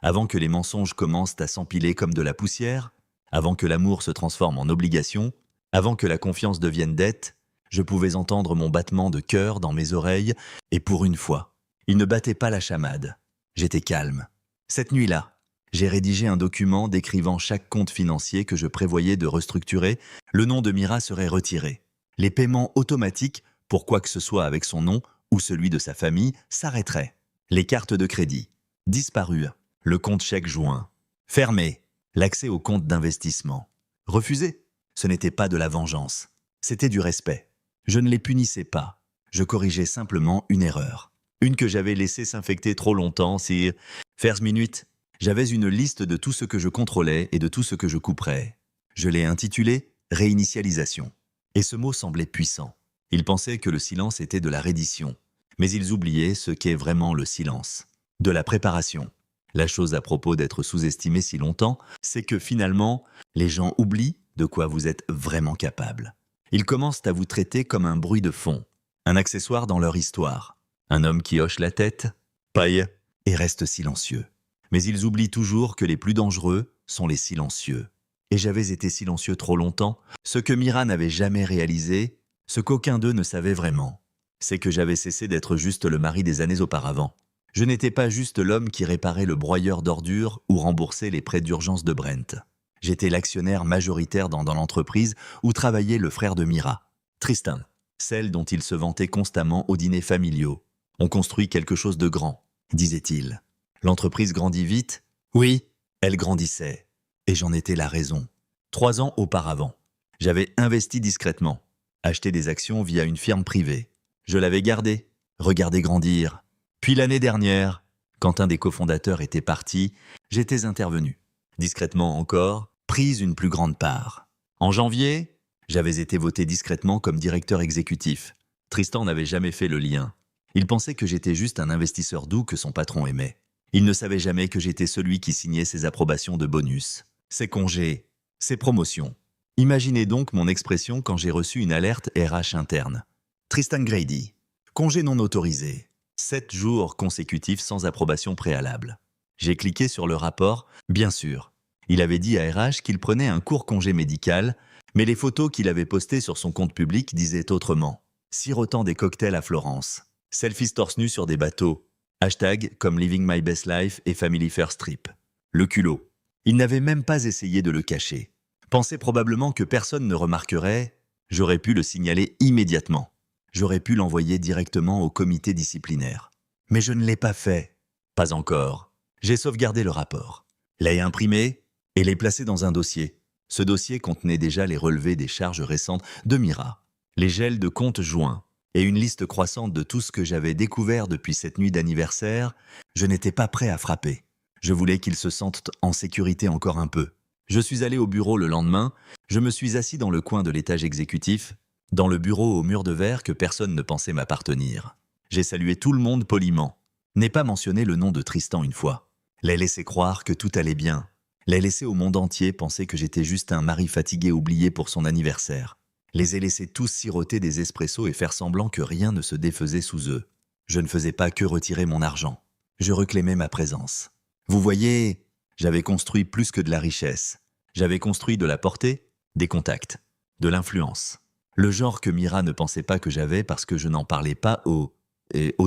avant que les mensonges commencent à s'empiler comme de la poussière, avant que l'amour se transforme en obligation, avant que la confiance devienne dette, je pouvais entendre mon battement de cœur dans mes oreilles, et pour une fois, il ne battait pas la chamade. J'étais calme. Cette nuit-là, j'ai rédigé un document décrivant chaque compte financier que je prévoyais de restructurer. Le nom de Mira serait retiré. Les paiements automatiques, pour quoi que ce soit avec son nom ou celui de sa famille, s'arrêteraient. Les cartes de crédit, disparues. Le compte chèque joint, fermé. L'accès au compte d'investissement, refusé. Ce n'était pas de la vengeance, c'était du respect. Je ne les punissais pas, je corrigeais simplement une erreur. Une que j'avais laissée s'infecter trop longtemps, si... First minute, j'avais une liste de tout ce que je contrôlais et de tout ce que je couperais. Je l'ai intitulé « Réinitialisation ». Et ce mot semblait puissant. Ils pensaient que le silence était de la reddition. Mais ils oubliaient ce qu'est vraiment le silence. De la préparation. La chose à propos d'être sous-estimé si longtemps, c'est que finalement, les gens oublient de quoi vous êtes vraiment capable. Ils commencent à vous traiter comme un bruit de fond, un accessoire dans leur histoire. Un homme qui hoche la tête, paille et reste silencieux. Mais ils oublient toujours que les plus dangereux sont les silencieux. Et j'avais été silencieux trop longtemps, ce que Mira n'avait jamais réalisé, ce qu'aucun d'eux ne savait vraiment. C'est que j'avais cessé d'être juste le mari des années auparavant. Je n'étais pas juste l'homme qui réparait le broyeur d'ordures ou remboursait les prêts d'urgence de Brent. J'étais l'actionnaire majoritaire dans l'entreprise où travaillait le frère de Mira, Tristan, celle dont il se vantait constamment aux dîners familiaux. On construit quelque chose de grand, disait-il. L'entreprise grandit vite. Oui, elle grandissait. Et j'en étais la raison. 3 ans auparavant, j'avais investi discrètement, acheté des actions via une firme privée. Je l'avais gardé, regardé grandir. Puis l'année dernière, quand un des cofondateurs était parti, j'étais intervenu. Discrètement encore, prise une plus grande part. En janvier, j'avais été voté discrètement comme directeur exécutif. Tristan n'avait jamais fait le lien. Il pensait que j'étais juste un investisseur doux que son patron aimait. Il ne savait jamais que j'étais celui qui signait ses approbations de bonus, ses congés, ses promotions. Imaginez donc mon expression quand j'ai reçu une alerte RH interne. Tristan Grady, congé non autorisé. 7 jours consécutifs sans approbation préalable. J'ai cliqué sur le rapport, bien sûr. Il avait dit à RH qu'il prenait un court congé médical, mais les photos qu'il avait postées sur son compte public disaient autrement. Sirotant des cocktails à Florence. Selfies torse nu sur des bateaux. Hashtag comme Living My Best Life et Family First Trip. Le culot. Il n'avait même pas essayé de le cacher. Pensait probablement que personne ne remarquerait. J'aurais pu le signaler immédiatement. J'aurais pu l'envoyer directement au comité disciplinaire. Mais je ne l'ai pas fait. Pas encore. J'ai sauvegardé le rapport. L'ai imprimé et l'ai placé dans un dossier. Ce dossier contenait déjà les relevés des charges récentes de Mira, les gels de comptes joints et une liste croissante de tout ce que j'avais découvert depuis cette nuit d'anniversaire. Je n'étais pas prêt à frapper. Je voulais qu'ils se sentent en sécurité encore un peu. Je suis allé au bureau le lendemain. Je me suis assis dans le coin de l'étage exécutif, dans le bureau au mur de verre que personne ne pensait m'appartenir. J'ai salué tout le monde poliment. N'ai pas mentionné le nom de Tristan une fois. L'ai laissé croire que tout allait bien. L'ai laissé au monde entier penser que j'étais juste un mari fatigué oublié pour son anniversaire. Les ai laissés tous siroter des espressos et faire semblant que rien ne se défaisait sous eux. Je ne faisais pas que retirer mon argent. Je reclamais ma présence. Vous voyez, j'avais construit plus que de la richesse. J'avais construit de la portée, des contacts, de l'influence. Le genre que Mira ne pensait pas que j'avais parce que je n'en parlais pas au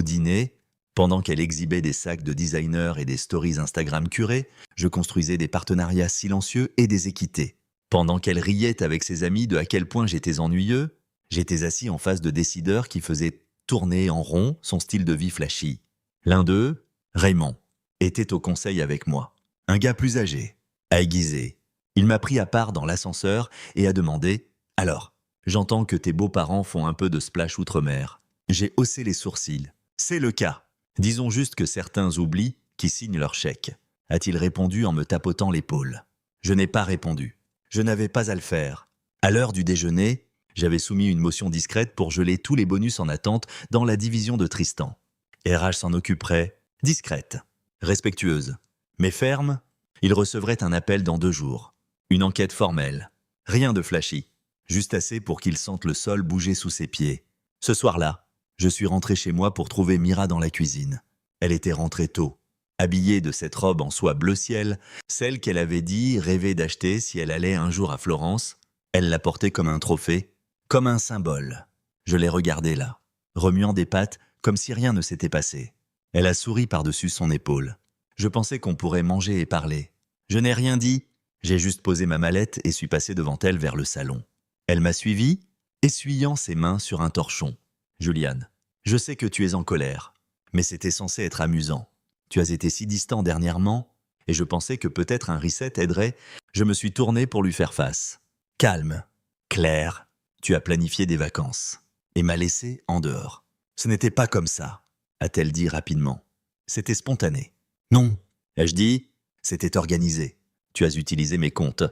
dîner. Pendant qu'elle exhibait des sacs de designers et des stories Instagram curés, je construisais des partenariats silencieux et des équités. Pendant qu'elle riait avec ses amis de à quel point j'étais ennuyeux, j'étais assis en face de décideurs qui faisaient tourner en rond son style de vie flashy. L'un d'eux, Raymond, était au conseil avec moi. Un gars plus âgé, aiguisé. Il m'a pris à part dans l'ascenseur et a demandé « Alors, j'entends que tes beaux-parents font un peu de splash outre-mer. » J'ai haussé les sourcils. C'est le cas. Disons juste que certains oublient qui signent leur chèque. a-t-il répondu en me tapotant l'épaule. Je n'ai pas répondu. Je n'avais pas à le faire. À l'heure du déjeuner, j'avais soumis une motion discrète pour geler tous les bonus en attente dans la division de Tristan. RH s'en occuperait, discrète, respectueuse, mais ferme. Il recevrait un appel dans 2 jours. Une enquête formelle. Rien de flashy. Juste assez pour qu'il sente le sol bouger sous ses pieds. Ce soir-là, je suis rentré chez moi pour trouver Mira dans la cuisine. Elle était rentrée tôt, habillée de cette robe en soie bleu ciel, celle qu'elle avait dit rêver d'acheter si elle allait un jour à Florence. Elle la portait comme un trophée, comme un symbole. Je l'ai regardée là, remuant des pattes comme si rien ne s'était passé. Elle a souri par-dessus son épaule. Je pensais qu'on pourrait manger et parler. Je n'ai rien dit. J'ai juste posé ma mallette et suis passé devant elle vers le salon. Elle m'a suivi, essuyant ses mains sur un torchon. « Juliane, je sais que tu es en colère, mais c'était censé être amusant. Tu as été si distant dernièrement, et je pensais que peut-être un reset aiderait. Je me suis tourné pour lui faire face. Calme, Claire, tu as planifié des vacances, et m'a laissé en dehors. Ce n'était pas comme ça, a-t-elle dit rapidement. C'était spontané. Non, ai-je dit, c'était organisé. Tu as utilisé mes comptes.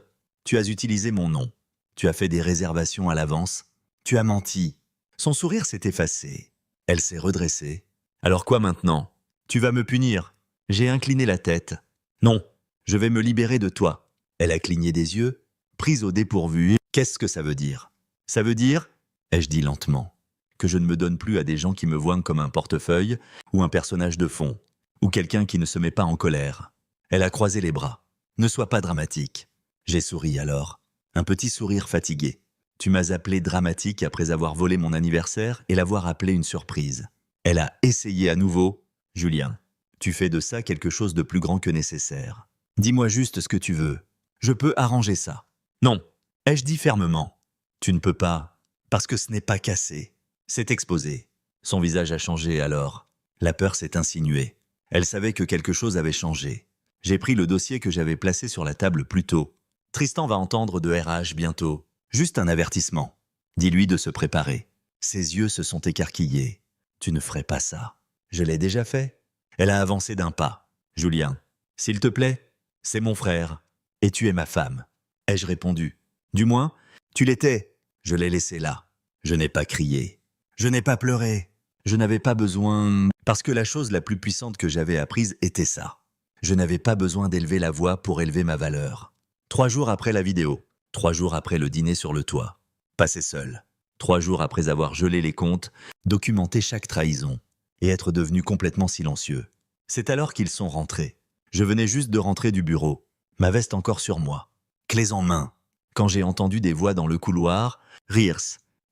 Tu as utilisé mon nom. Tu as fait des réservations à l'avance. Tu as menti. Son sourire s'est effacé. Elle s'est redressée. Alors quoi maintenant? Tu vas me punir. J'ai incliné la tête. Non, je vais me libérer de toi. Elle a cligné des yeux, prise au dépourvu. Qu'est-ce que ça veut dire? Ça veut dire, ai-je dit lentement, que je ne me donne plus à des gens qui me voient comme un portefeuille ou un personnage de fond, ou quelqu'un qui ne se met pas en colère. Elle a croisé les bras. Ne sois pas dramatique. J'ai souri alors, un petit sourire fatigué. Tu m'as appelé dramatique après avoir volé mon anniversaire et l'avoir appelé une surprise. Elle a essayé à nouveau. Julien, tu fais de ça quelque chose de plus grand que nécessaire. Dis-moi juste ce que tu veux. Je peux arranger ça. Non, ai-je dit fermement. Tu ne peux pas, parce que ce n'est pas cassé. C'est exposé. Son visage a changé alors. La peur s'est insinuée. Elle savait que quelque chose avait changé. J'ai pris le dossier que j'avais placé sur la table plus tôt. Tristan va entendre de RH bientôt. Juste un avertissement. Dis-lui de se préparer. Ses yeux se sont écarquillés. Tu ne ferais pas ça. Je l'ai déjà fait. Elle a avancé d'un pas. Julien, s'il te plaît, c'est mon frère. Et tu es ma femme. Ai-je répondu. Du moins, tu l'étais. Je l'ai laissé là. Je n'ai pas crié. Je n'ai pas pleuré. Je n'avais pas besoin... Parce que la chose la plus puissante que j'avais apprise était ça. Je n'avais pas besoin d'élever la voix pour élever ma valeur. 3 jours après la vidéo, 3 jours après le dîner sur le toit, passer seul, 3 jours après avoir gelé les comptes, documenté chaque trahison et être devenu complètement silencieux. C'est alors qu'ils sont rentrés. Je venais juste de rentrer du bureau, ma veste encore sur moi, clés en main, quand j'ai entendu des voix dans le couloir, rires,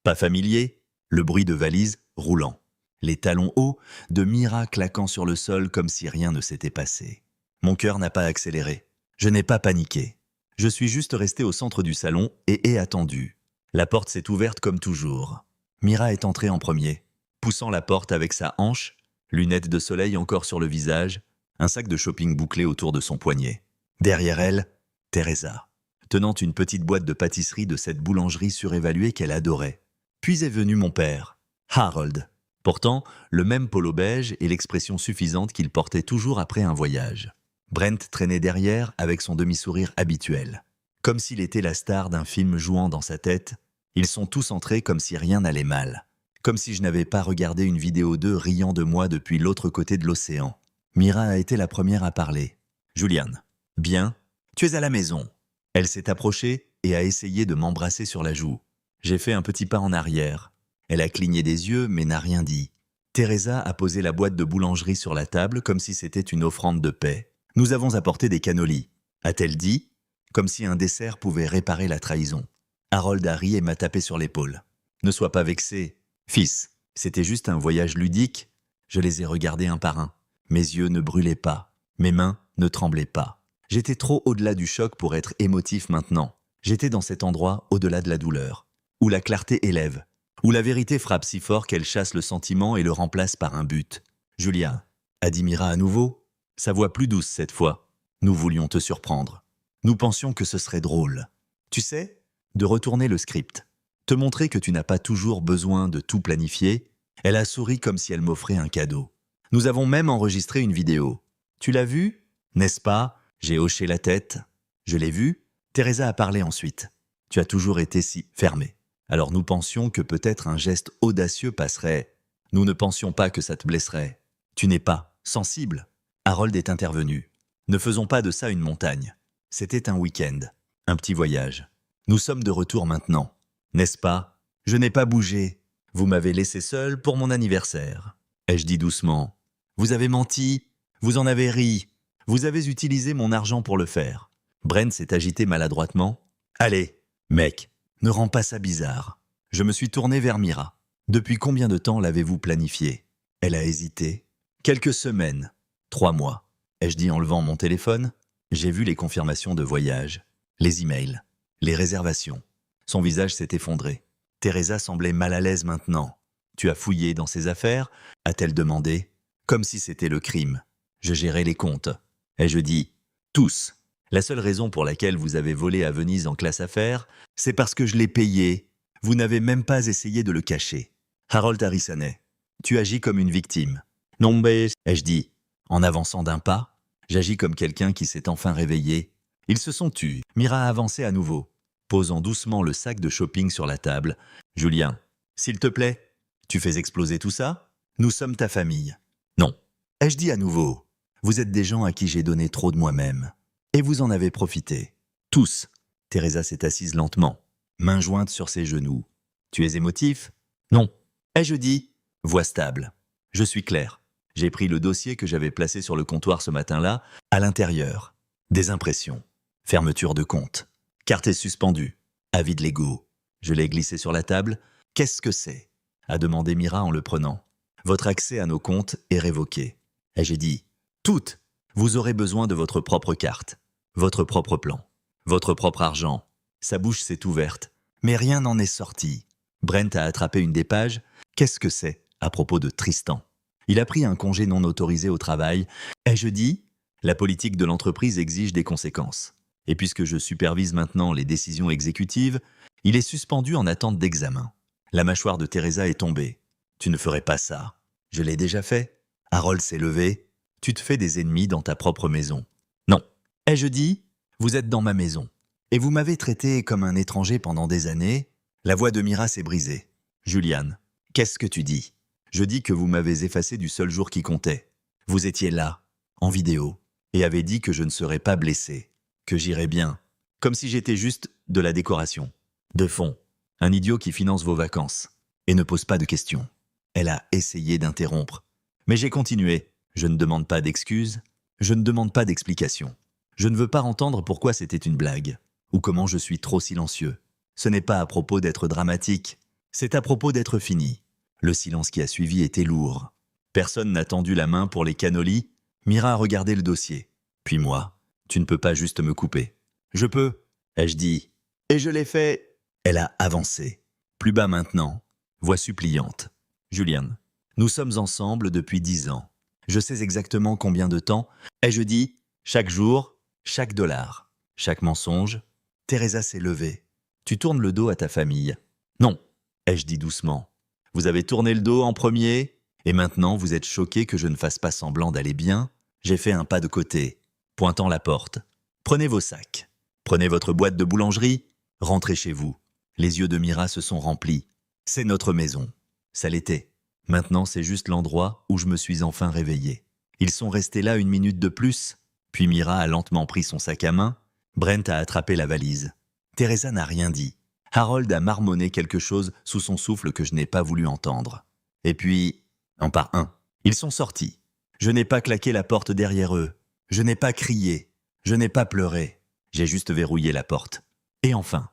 pas familiers, le bruit de valises roulant, les talons hauts de Mira claquant sur le sol comme si rien ne s'était passé. Mon cœur n'a pas accéléré. Je n'ai pas paniqué. Je suis juste resté au centre du salon et ai attendu. La porte s'est ouverte comme toujours. Mira est entrée en premier, poussant la porte avec sa hanche, lunettes de soleil encore sur le visage, un sac de shopping bouclé autour de son poignet. Derrière elle, Teresa, tenant une petite boîte de pâtisserie de cette boulangerie surévaluée qu'elle adorait. Puis est venu mon père, Harold, portant le même polo beige et l'expression suffisante qu'il portait toujours après un voyage. Brent traînait derrière avec son demi-sourire habituel. Comme s'il était la star d'un film jouant dans sa tête, ils sont tous entrés comme si rien n'allait mal. Comme si je n'avais pas regardé une vidéo d'eux riant de moi depuis l'autre côté de l'océan. Mira a été la première à parler. « Juliane, bien, tu es à la maison. » Elle s'est approchée et a essayé de m'embrasser sur la joue. J'ai fait un petit pas en arrière. Elle a cligné des yeux mais n'a rien dit. Teresa a posé la boîte de boulangerie sur la table comme si c'était une offrande de paix. « Nous avons apporté des cannolis », a-t-elle dit, comme si un dessert pouvait réparer la trahison. Harold a ri et m'a tapé sur l'épaule. « Ne sois pas vexé. Fils, c'était juste un voyage ludique. » Je les ai regardés un par un. Mes yeux ne brûlaient pas. Mes mains ne tremblaient pas. J'étais trop au-delà du choc pour être émotif maintenant. J'étais dans cet endroit au-delà de la douleur, où la clarté élève, où la vérité frappe si fort qu'elle chasse le sentiment et le remplace par un but. « Julia, » a dit Mira à nouveau, sa voix plus douce cette fois. Nous voulions te surprendre. Nous pensions que ce serait drôle. Tu sais, de retourner le script. Te montrer que tu n'as pas toujours besoin de tout planifier. Elle a souri comme si elle m'offrait un cadeau. Nous avons même enregistré une vidéo. Tu l'as vue? N'est-ce pas? J'ai hoché la tête. Je l'ai vu. Teresa a parlé ensuite. Tu as toujours été si fermé. Alors nous pensions que peut-être un geste audacieux passerait. Nous ne pensions pas que ça te blesserait. Tu n'es pas sensible. Harold est intervenu. Ne faisons pas de ça une montagne. C'était un week-end. Un petit voyage. Nous sommes de retour maintenant. N'est-ce pas? Je n'ai pas bougé. Vous m'avez laissé seul pour mon anniversaire. Ai-je dit doucement. Vous avez menti. Vous en avez ri. Vous avez utilisé mon argent pour le faire. Brent s'est agité maladroitement. Allez, mec, ne rends pas ça bizarre. Je me suis tourné vers Mira. Depuis combien de temps l'avez-vous planifié? Elle a hésité. Quelques semaines. 3 mois. Ai-je dit en levant mon téléphone? J'ai vu les confirmations de voyage, les emails, les réservations. Son visage s'est effondré. Teresa semblait mal à l'aise maintenant. Tu as fouillé dans ses affaires? A-t-elle demandé? Comme si c'était le crime. Je gérais les comptes. Ai-je dit? Tous. La seule raison pour laquelle vous avez volé à Venise en classe affaires, c'est parce que je l'ai payé. Vous n'avez même pas essayé de le cacher. Harold Harrisonnet, tu agis comme une victime. Non mais, ai-je dit, en avançant d'un pas, j'agis comme quelqu'un qui s'est enfin réveillé. Ils se sont tus. Mira a avancé à nouveau, posant doucement le sac de shopping sur la table. Julien, s'il te plaît, tu fais exploser tout ça? Nous sommes ta famille. Non. Ai-je dit à nouveau, vous êtes des gens à qui j'ai donné trop de moi-même. Et vous en avez profité. Tous. Teresa s'est assise lentement, main jointe sur ses genoux. Tu es émotif? Non. Ai-je dit? Voix stable. Je suis clair. J'ai pris le dossier que j'avais placé sur le comptoir ce matin-là, à l'intérieur. Des impressions. Fermeture de compte. Carte est suspendue. Avis de légaux. Je l'ai glissé sur la table. Qu'est-ce que c'est? A demandé Mira en le prenant. Votre accès à nos comptes est révoqué. Et j'ai dit, toutes. Vous aurez besoin de votre propre carte. Votre propre plan. Votre propre argent. Sa bouche s'est ouverte. Mais rien n'en est sorti. Brent a attrapé une des pages. Qu'est-ce que c'est à propos de Tristan? Il a pris un congé non autorisé au travail. Ai-je dit? La politique de l'entreprise exige des conséquences. Et puisque je supervise maintenant les décisions exécutives, il est suspendu en attente d'examen. La mâchoire de Teresa est tombée. Tu ne ferais pas ça. Je l'ai déjà fait. Harold s'est levé. Tu te fais des ennemis dans ta propre maison. Non. Ai-je dit? Vous êtes dans ma maison. Et vous m'avez traité comme un étranger pendant des années. La voix de Mira s'est brisée. Juliane, qu'est-ce que tu dis? Je dis que vous m'avez effacé du seul jour qui comptait. Vous étiez là, en vidéo, et avez dit que je ne serais pas blessé, que j'irais bien, comme si j'étais juste de la décoration. De fond, un idiot qui finance vos vacances, et ne pose pas de questions. Elle a essayé d'interrompre. Mais j'ai continué. Je ne demande pas d'excuses, je ne demande pas d'explications. Je ne veux pas entendre pourquoi c'était une blague, ou comment je suis trop silencieux. Ce n'est pas à propos d'être dramatique, c'est à propos d'être fini. Le silence qui a suivi était lourd. Personne n'a tendu la main pour les cannolis. Mira a regardé le dossier. Puis moi, tu ne peux pas juste me couper. Je peux, ai-je dit. Et je l'ai fait. Elle a avancé. Plus bas maintenant, voix suppliante. Julien, nous sommes ensemble depuis 10 ans. Je sais exactement combien de temps. Ai-je dit, chaque jour, chaque dollar, chaque mensonge. Teresa s'est levée. Tu tournes le dos à ta famille. Non, ai-je dit doucement. Vous avez tourné le dos en premier, et maintenant vous êtes choqué que je ne fasse pas semblant d'aller bien. J'ai fait un pas de côté, pointant la porte. Prenez vos sacs. Prenez votre boîte de boulangerie. Rentrez chez vous. Les yeux de Mira se sont remplis. C'est notre maison. Ça l'était. Maintenant, c'est juste l'endroit où je me suis enfin réveillé. Ils sont restés là 1 minute de plus. Puis Mira a lentement pris son sac à main. Brent a attrapé la valise. Teresa n'a rien dit. Harold a marmonné quelque chose sous son souffle que je n'ai pas voulu entendre. Et puis, un par un, ils sont sortis. Je n'ai pas claqué la porte derrière eux. Je n'ai pas crié. Je n'ai pas pleuré. J'ai juste verrouillé la porte. Et enfin,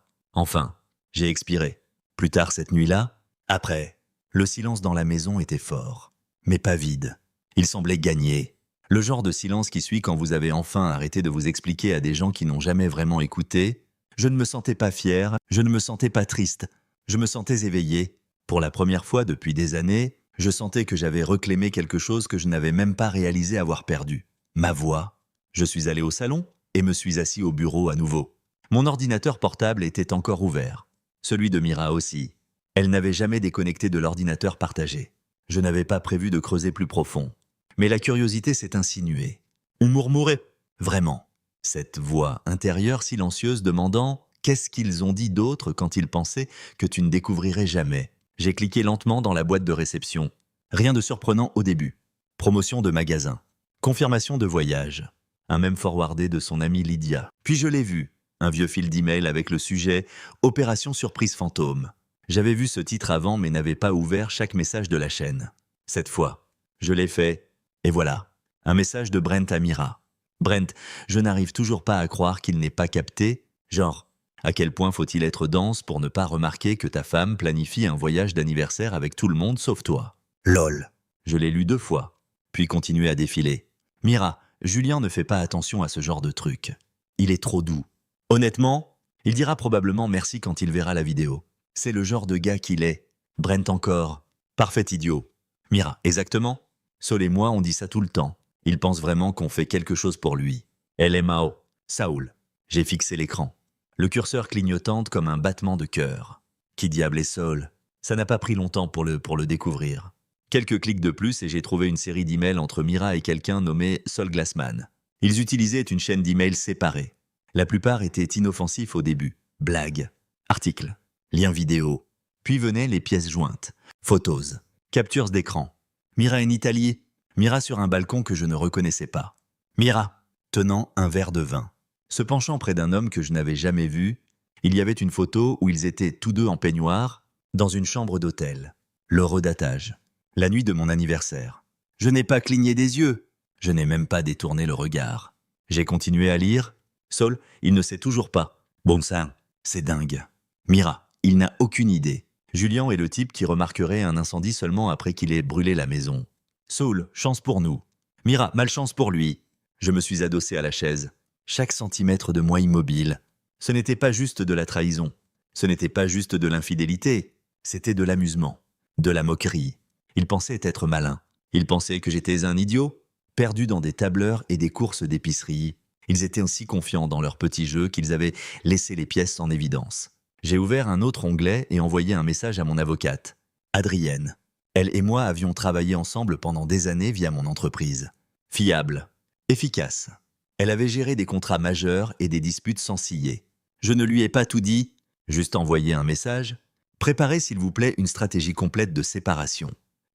j'ai expiré. Plus tard cette nuit-là, après, le silence dans la maison était fort, mais pas vide. Il semblait gagner. Le genre de silence qui suit quand vous avez enfin arrêté de vous expliquer à des gens qui n'ont jamais vraiment écouté. Je ne me sentais pas fier, je ne me sentais pas triste. Je me sentais éveillé. Pour la première fois depuis des années, je sentais que j'avais reclaimé quelque chose que je n'avais même pas réalisé avoir perdu. Ma voix. Je suis allé au salon et me suis assis au bureau à nouveau. Mon ordinateur portable était encore ouvert. Celui de Mira aussi. Elle n'avait jamais déconnecté de l'ordinateur partagé. Je n'avais pas prévu de creuser plus profond. Mais la curiosité s'est insinuée. On murmurait. Vraiment. Cette voix intérieure silencieuse demandant « Qu'est-ce qu'ils ont dit d'autre quand ils pensaient que tu ne découvrirais jamais ?» J'ai cliqué lentement dans la boîte de réception. Rien de surprenant au début. Promotion de magasin. Confirmation de voyage. Un mème forwardé de son amie Lydia. Puis je l'ai vu. Un vieux fil d'email avec le sujet « Opération surprise fantôme ». J'avais vu ce titre avant mais n'avais pas ouvert chaque message de la chaîne. Cette fois, je l'ai fait. Et voilà. Un message de Brent à Mira. Brent, je n'arrive toujours pas à croire qu'il n'ait pas capté. Genre, à quel point faut-il être dense pour ne pas remarquer que ta femme planifie un voyage d'anniversaire avec tout le monde sauf toi. LOL. Je l'ai lu 2 fois, puis continué à défiler. Mira, Julien ne fait pas attention à ce genre de truc. Il est trop doux. Honnêtement, il dira probablement merci quand il verra la vidéo. C'est le genre de gars qu'il est. Brent encore. Parfait idiot. Mira, exactement. Sol et moi, on dit ça tout le temps. Il pense vraiment qu'on fait quelque chose pour lui. LMAO. Saoul. J'ai fixé l'écran. Le curseur clignotante comme un battement de cœur. Qui diable est Sol? Ça n'a pas pris longtemps pour le découvrir. Quelques clics de plus et j'ai trouvé une série d'emails entre Mira et quelqu'un nommé Sol Glassman. Ils utilisaient une chaîne d'emails séparée. La plupart étaient inoffensifs au début. Blagues, articles, liens vidéo. Puis venaient les pièces jointes. Photos, captures d'écran. Mira en Italie. Mira sur un balcon que je ne reconnaissais pas. Mira, tenant un verre de vin. Se penchant près d'un homme que je n'avais jamais vu, il y avait une photo où ils étaient tous deux en peignoir, dans une chambre d'hôtel. L'heureux datage. La nuit de mon anniversaire. Je n'ai pas cligné des yeux. Je n'ai même pas détourné le regard. J'ai continué à lire. Sol, il ne sait toujours pas. Bon sang, c'est dingue. Mira, il n'a aucune idée. Julien est le type qui remarquerait un incendie seulement après qu'il ait brûlé la maison. Saul, chance pour nous. Mira, malchance pour lui. Je me suis adossé à la chaise. Chaque centimètre de moi immobile. Ce n'était pas juste de la trahison. Ce n'était pas juste de l'infidélité. C'était de l'amusement. De la moquerie. Il pensait être malin. Il pensait que j'étais un idiot, perdu dans des tableurs et des courses d'épicerie. Ils étaient aussi confiants dans leur petit jeu qu'ils avaient laissé les pièces en évidence. J'ai ouvert un autre onglet et envoyé un message à mon avocate, Adrienne. Elle et moi avions travaillé ensemble pendant des années via mon entreprise. Fiable, efficace. Elle avait géré des contrats majeurs et des disputes sans ciller. Je ne lui ai pas tout dit, juste envoyé un message. Préparez s'il vous plaît une stratégie complète de séparation,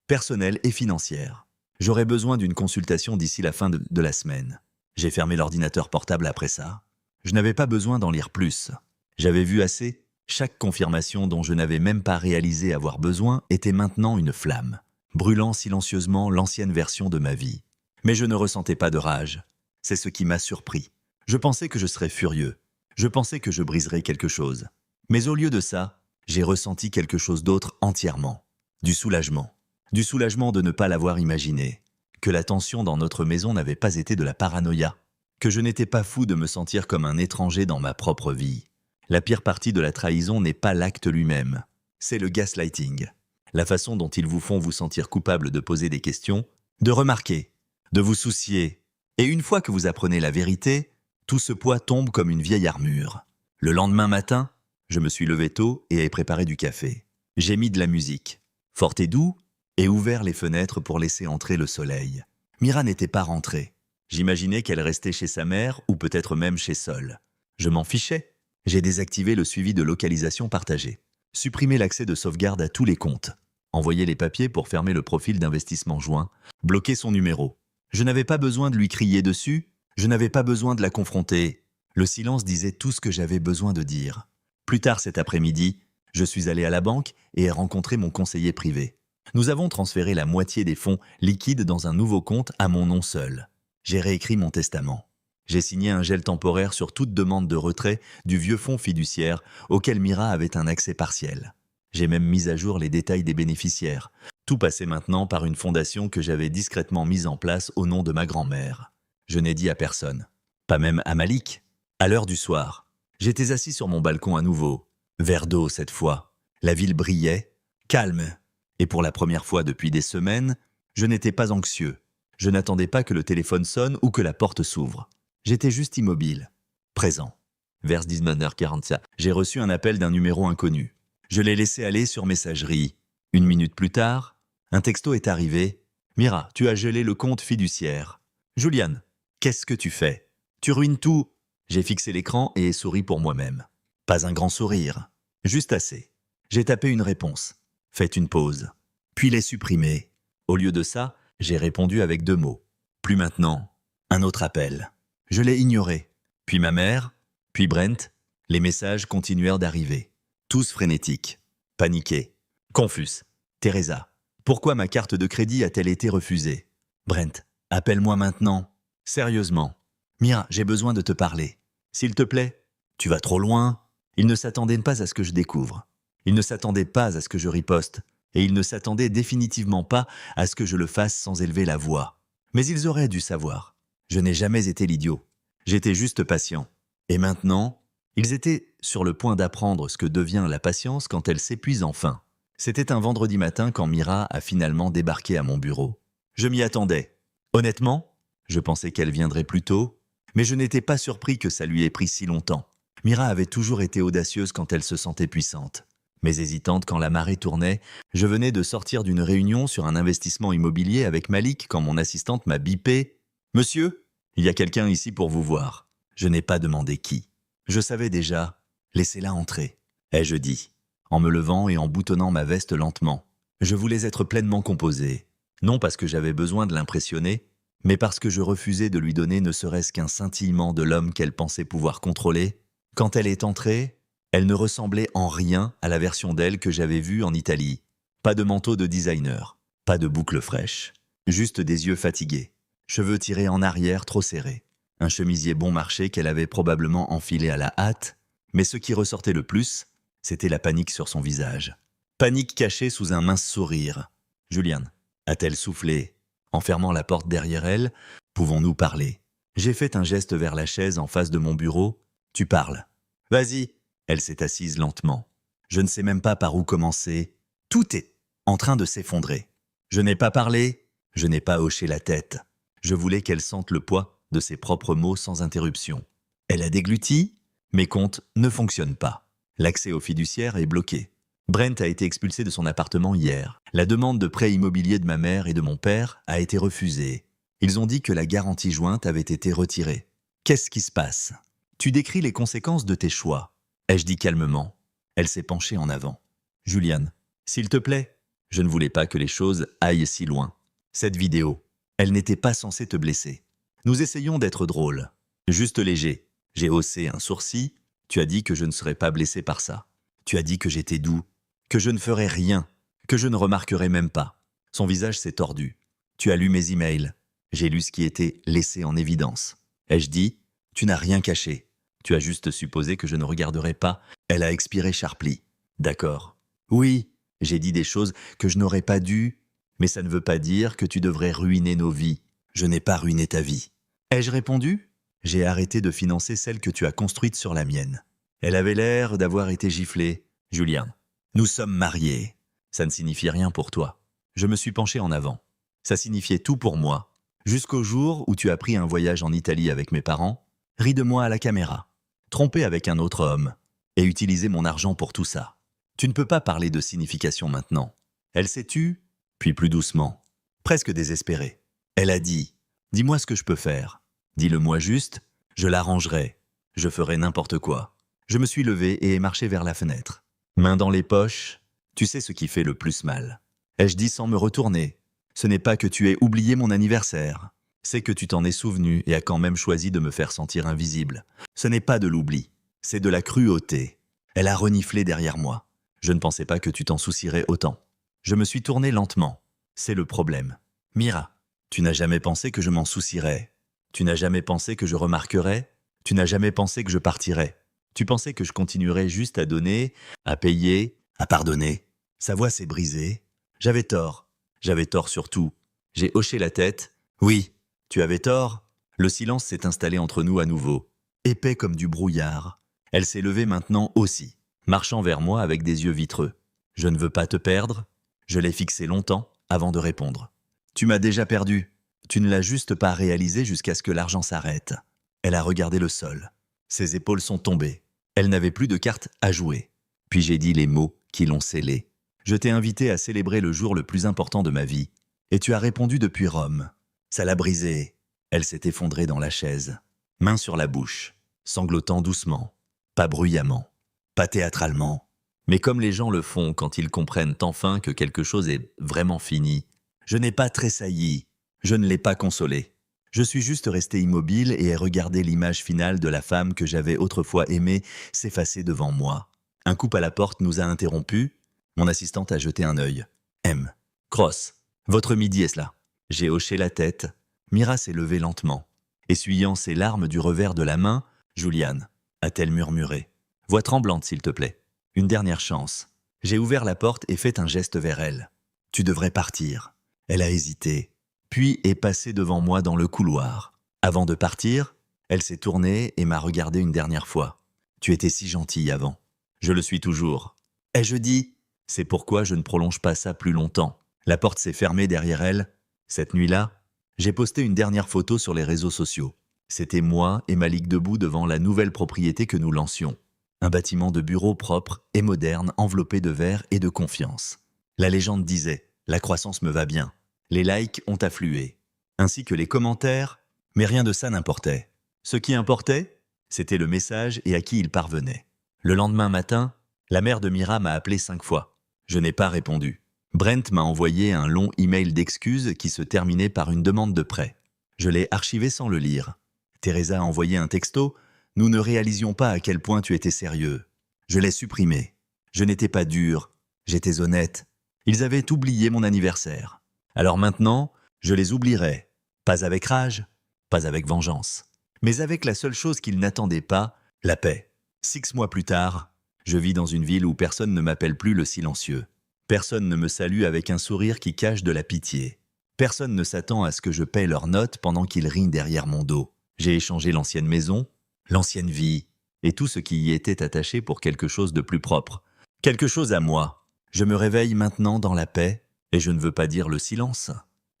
personnelle et financière. J'aurai besoin d'une consultation d'ici la fin de la semaine. J'ai fermé l'ordinateur portable après ça. Je n'avais pas besoin d'en lire plus. J'avais vu assez. Chaque confirmation dont je n'avais même pas réalisé avoir besoin était maintenant une flamme, brûlant silencieusement l'ancienne version de ma vie. Mais je ne ressentais pas de rage. C'est ce qui m'a surpris. Je pensais que je serais furieux. Je pensais que je briserais quelque chose. Mais au lieu de ça, j'ai ressenti quelque chose d'autre entièrement. Du soulagement. Du soulagement de ne pas l'avoir imaginé. Que la tension dans notre maison n'avait pas été de la paranoïa. Que je n'étais pas fou de me sentir comme un étranger dans ma propre vie. La pire partie de la trahison n'est pas l'acte lui-même. C'est le gaslighting. La façon dont ils vous font vous sentir coupable de poser des questions, de remarquer, de vous soucier. Et une fois que vous apprenez la vérité, tout ce poids tombe comme une vieille armure. Le lendemain matin, je me suis levé tôt et ai préparé du café. J'ai mis de la musique, fort et doux, et ouvert les fenêtres pour laisser entrer le soleil. Mira n'était pas rentrée. J'imaginais qu'elle restait chez sa mère ou peut-être même chez Sol. Je m'en fichais. J'ai désactivé le suivi de localisation partagée. Supprimé l'accès de sauvegarde à tous les comptes. Envoyé les papiers pour fermer le profil d'investissement joint. Bloqué son numéro. Je n'avais pas besoin de lui crier dessus. Je n'avais pas besoin de la confronter. Le silence disait tout ce que j'avais besoin de dire. Plus tard cet après-midi, je suis allé à la banque et ai rencontré mon conseiller privé. Nous avons transféré la moitié des fonds liquides dans un nouveau compte à mon nom seul. J'ai réécrit mon testament. J'ai signé un gel temporaire sur toute demande de retrait du vieux fonds fiduciaire auquel Mira avait un accès partiel. J'ai même mis à jour les détails des bénéficiaires. Tout passait maintenant par une fondation que j'avais discrètement mise en place au nom de ma grand-mère. Je n'ai dit à personne. Pas même à Malik. À l'heure du soir, j'étais assis sur mon balcon à nouveau. Verre d'eau cette fois. La ville brillait, calme. Et pour la première fois depuis des semaines, je n'étais pas anxieux. Je n'attendais pas que le téléphone sonne ou que la porte s'ouvre. J'étais juste immobile, présent. Vers 19h45, j'ai reçu un appel d'un numéro inconnu. Je l'ai laissé aller sur messagerie. 1 minute plus tard, un texto est arrivé. « Mira, tu as gelé le compte fiduciaire. »« Juliane, qu'est-ce que tu fais ? Tu ruines tout. J'ai fixé l'écran et souri pour moi-même. Pas un grand sourire. Juste assez. J'ai tapé une réponse. Fait une pause. Puis l'ai supprimée. Au lieu de ça, j'ai répondu avec 2 mots. Plus maintenant. Un autre appel. Je l'ai ignoré. Puis ma mère. Puis Brent. Les messages continuèrent d'arriver. Tous frénétiques. Paniqués. Confus. Teresa. Pourquoi ma carte de crédit a-t-elle été refusée? Brent. Appelle-moi maintenant. Sérieusement. Mira, j'ai besoin de te parler. S'il te plaît. Tu vas trop loin. Ils ne s'attendaient pas à ce que je découvre. Ils ne s'attendaient pas à ce que je riposte. Et ils ne s'attendaient définitivement pas à ce que je le fasse sans élever la voix. Mais ils auraient dû savoir. Je n'ai jamais été l'idiot. J'étais juste patient. Et maintenant, ils étaient sur le point d'apprendre ce que devient la patience quand elle s'épuise enfin. C'était un vendredi matin quand Mira a finalement débarqué à mon bureau. Je m'y attendais. Honnêtement, je pensais qu'elle viendrait plus tôt, mais je n'étais pas surpris que ça lui ait pris si longtemps. Mira avait toujours été audacieuse quand elle se sentait puissante, mais hésitante quand la marée tournait. Je venais de sortir d'une réunion sur un investissement immobilier avec Malik quand mon assistante m'a bipé. « Monsieur, il y a quelqu'un ici pour vous voir. » Je n'ai pas demandé qui. Je savais déjà. « Laissez-la entrer. » ai-je dit, en me levant et en boutonnant ma veste lentement. Je voulais être pleinement composé, non parce que j'avais besoin de l'impressionner, mais parce que je refusais de lui donner ne serait-ce qu'un scintillement de l'homme qu'elle pensait pouvoir contrôler. Quand elle est entrée, elle ne ressemblait en rien à la version d'elle que j'avais vue en Italie. Pas de manteau de designer, pas de boucles fraîches, juste des yeux fatigués, cheveux tirés en arrière trop serrés, un chemisier bon marché qu'elle avait probablement enfilé à la hâte, mais ce qui ressortait le plus, c'était la panique sur son visage. Panique cachée sous un mince sourire. « Julian, a-t-elle soufflé, en fermant la porte derrière elle, pouvons-nous parler ?» J'ai fait un geste vers la chaise en face de mon bureau. « Tu parles. »« Vas-y. » Elle s'est assise lentement. Je ne sais même pas par où commencer. Tout est en train de s'effondrer. Je n'ai pas parlé, je n'ai pas hoché la tête. Je voulais qu'elle sente le poids de ses propres mots sans interruption. Elle a dégluti. Mes comptes ne fonctionnent pas. L'accès au fiduciaire est bloqué. Brent a été expulsé de son appartement hier. La demande de prêt immobilier de ma mère et de mon père a été refusée. Ils ont dit que la garantie jointe avait été retirée. Qu'est-ce qui se passe? Tu décris les conséquences de tes choix, ai-je dit calmement. Elle s'est penchée en avant. Julian, s'il te plaît, je ne voulais pas que les choses aillent si loin. Cette vidéo, elle n'était pas censée te blesser. Nous essayons d'être drôles. Juste léger. J'ai haussé un sourcil. Tu as dit que je ne serais pas blessé par ça. Tu as dit que j'étais doux, que je ne ferais rien, que je ne remarquerais même pas. Son visage s'est tordu. Tu as lu mes emails. J'ai lu ce qui était laissé en évidence. Ai-je dit, tu n'as rien caché. Tu as juste supposé que je ne regarderais pas. Elle a expiré Sharply. D'accord. Oui, j'ai dit des choses que je n'aurais pas dû, mais ça ne veut pas dire que tu devrais ruiner nos vies. Je n'ai pas ruiné ta vie. Ai-je répondu? J'ai arrêté de financer celle que tu as construite sur la mienne. Elle avait l'air d'avoir été giflée. Julien, nous sommes mariés. Ça ne signifie rien pour toi. Je me suis penché en avant. Ça signifiait tout pour moi. Jusqu'au jour où tu as pris un voyage en Italie avec mes parents, ri de moi à la caméra, trompé avec un autre homme, et utilisé mon argent pour tout ça. Tu ne peux pas parler de signification maintenant. Elle s'est tue, puis plus doucement, presque désespérée. Elle a dit, dis-moi ce que je peux faire. Dis-le-moi juste, je l'arrangerai. Je ferai n'importe quoi. Je me suis levé et ai marché vers la fenêtre. Main dans les poches, tu sais ce qui fait le plus mal. Ai-je dit sans me retourner? Ce n'est pas que tu aies oublié mon anniversaire. C'est que tu t'en es souvenu et as quand même choisi de me faire sentir invisible. Ce n'est pas de l'oubli, c'est de la cruauté. Elle a reniflé derrière moi. Je ne pensais pas que tu t'en soucierais autant. Je me suis tourné lentement. C'est le problème. Mira, tu n'as jamais pensé que je m'en soucierais. Tu n'as jamais pensé que je remarquerais. Tu n'as jamais pensé que je partirais. Tu pensais que je continuerais juste à donner, à payer, à pardonner. Sa voix s'est brisée. J'avais tort. J'avais tort surtout. J'ai hoché la tête. Oui, tu avais tort. Le silence s'est installé entre nous à nouveau, épais comme du brouillard. Elle s'est levée maintenant aussi, marchant vers moi avec des yeux vitreux. Je ne veux pas te perdre. Je l'ai fixé longtemps avant de répondre. Tu m'as déjà perdu. Tu ne l'as juste pas réalisé jusqu'à ce que l'argent s'arrête. Elle a regardé le sol. Ses épaules sont tombées. Elle n'avait plus de cartes à jouer. Puis j'ai dit les mots qui l'ont scellé. Je t'ai invité à célébrer le jour le plus important de ma vie. Et tu as répondu depuis Rome. Ça l'a brisée. Elle s'est effondrée dans la chaise. main sur la bouche, sanglotant doucement, pas bruyamment, pas théâtralement, mais comme les gens le font quand ils comprennent enfin que quelque chose est vraiment fini. Je n'ai pas tressailli, je ne l'ai pas consolé. Je suis juste resté immobile et ai regardé l'image finale de la femme que j'avais autrefois aimée s'effacer devant moi. Un coup à la porte nous a interrompus. Mon assistante a jeté un œil. M. Cross, votre midi est là. J'ai hoché la tête. Mira s'est levée lentement. Essuyant ses larmes du revers de la main, Juliane, a-t-elle murmuré. Voix tremblante, s'il te plaît. Une dernière chance. J'ai ouvert la porte et fait un geste vers elle. Tu devrais partir. Elle a hésité, puis est passée devant moi dans le couloir. Avant de partir, elle s'est tournée et m'a regardé une dernière fois. Tu étais si gentille avant. Je le suis toujours. Ai-je dit? C'est pourquoi je ne prolonge pas ça plus longtemps. La porte s'est fermée derrière elle. Cette nuit-là, j'ai posté une dernière photo sur les réseaux sociaux. C'était moi et Malik debout devant la nouvelle propriété que nous lancions. Un bâtiment de bureaux propre et moderne enveloppé de verre et de confiance. La légende disait « La croissance me va bien ». Les likes ont afflué, ainsi que les commentaires, mais rien de ça n'importait. Ce qui importait, c'était le message et à qui il parvenait. Le lendemain matin, la mère de Mira m'a appelé 5 fois. Je n'ai pas répondu. Brent m'a envoyé un long email d'excuses qui se terminait par une demande de prêt. Je l'ai archivé sans le lire. Teresa a envoyé un texto. Nous ne réalisions pas à quel point tu étais sérieux. Je l'ai supprimé. Je n'étais pas dur. J'étais honnête. Ils avaient oublié mon anniversaire. Alors maintenant, je les oublierai. Pas avec rage, pas avec vengeance. Mais avec la seule chose qu'ils n'attendaient pas, la paix. 6 mois plus tard, je vis dans une ville où personne ne m'appelle plus le silencieux. Personne ne me salue avec un sourire qui cache de la pitié. Personne ne s'attend à ce que je paie leurs notes pendant qu'ils rient derrière mon dos. J'ai échangé l'ancienne maison, l'ancienne vie, et tout ce qui y était attaché pour quelque chose de plus propre. Quelque chose à moi. Je me réveille maintenant dans la paix, et je ne veux pas dire le silence.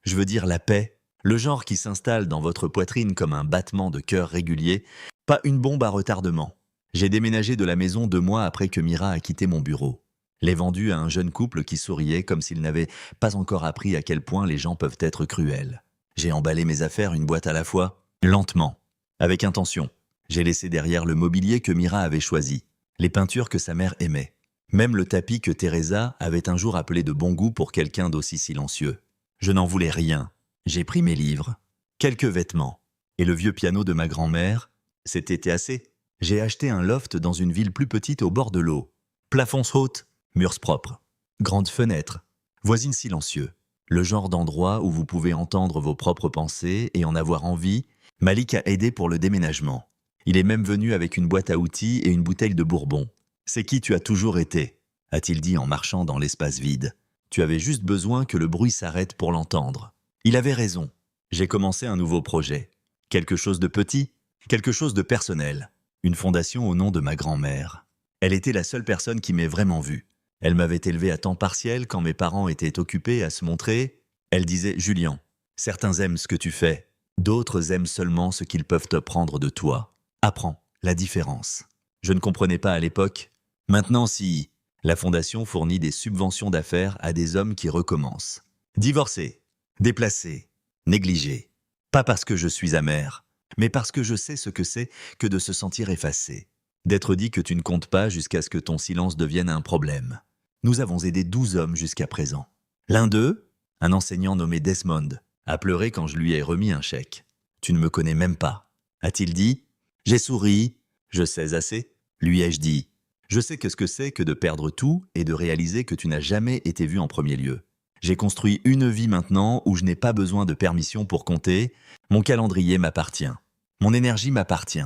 Je veux dire la paix, le genre qui s'installe dans votre poitrine comme un battement de cœur régulier, pas une bombe à retardement. J'ai déménagé de la maison 2 mois après que Mira a quitté mon bureau. L'ai vendue à un jeune couple qui souriait comme s'il n'avait pas encore appris à quel point les gens peuvent être cruels. J'ai emballé mes affaires une boîte à la fois, lentement, avec intention. J'ai laissé derrière le mobilier que Mira avait choisi, les peintures que sa mère aimait, même le tapis que Teresa avait un jour appelé de bon goût pour quelqu'un d'aussi silencieux. Je n'en voulais rien. J'ai pris mes livres, quelques vêtements, et le vieux piano de ma grand-mère. C'était assez. J'ai acheté un loft dans une ville plus petite au bord de l'eau. Plafonds hautes, murs propres, grandes fenêtres, voisines silencieux. Le genre d'endroit où vous pouvez entendre vos propres pensées et en avoir envie. Malik a aidé pour le déménagement. Il est même venu avec une boîte à outils et une bouteille de bourbon. « C'est qui tu as toujours été ?» a-t-il dit en marchant dans l'espace vide. « Tu avais juste besoin que le bruit s'arrête pour l'entendre. » Il avait raison. J'ai commencé un nouveau projet. Quelque chose de petit, quelque chose de personnel. Une fondation au nom de ma grand-mère. Elle était la seule personne qui m'ait vraiment vu. Elle m'avait élevé à temps partiel quand mes parents étaient occupés à se montrer. Elle disait « Julien, certains aiment ce que tu fais, d'autres aiment seulement ce qu'ils peuvent apprendre de toi. Apprends la différence. » Je ne comprenais pas à l'époque. Maintenant, si la fondation fournit des subventions d'affaires à des hommes qui recommencent. Divorcés, déplacés, négligés. Pas parce que je suis amer, mais parce que je sais ce que c'est que de se sentir effacé. D'être dit que tu ne comptes pas jusqu'à ce que ton silence devienne un problème. Nous avons aidé 12 hommes jusqu'à présent. L'un d'eux, un enseignant nommé Desmond, a pleuré quand je lui ai remis un chèque. « Tu ne me connais même pas », a-t-il dit. J'ai souri. « Je sais assez », lui ai-je dit. Je sais ce que c'est que de perdre tout et de réaliser que tu n'as jamais été vu en premier lieu. J'ai construit une vie maintenant où je n'ai pas besoin de permission pour compter. Mon calendrier m'appartient. Mon énergie m'appartient.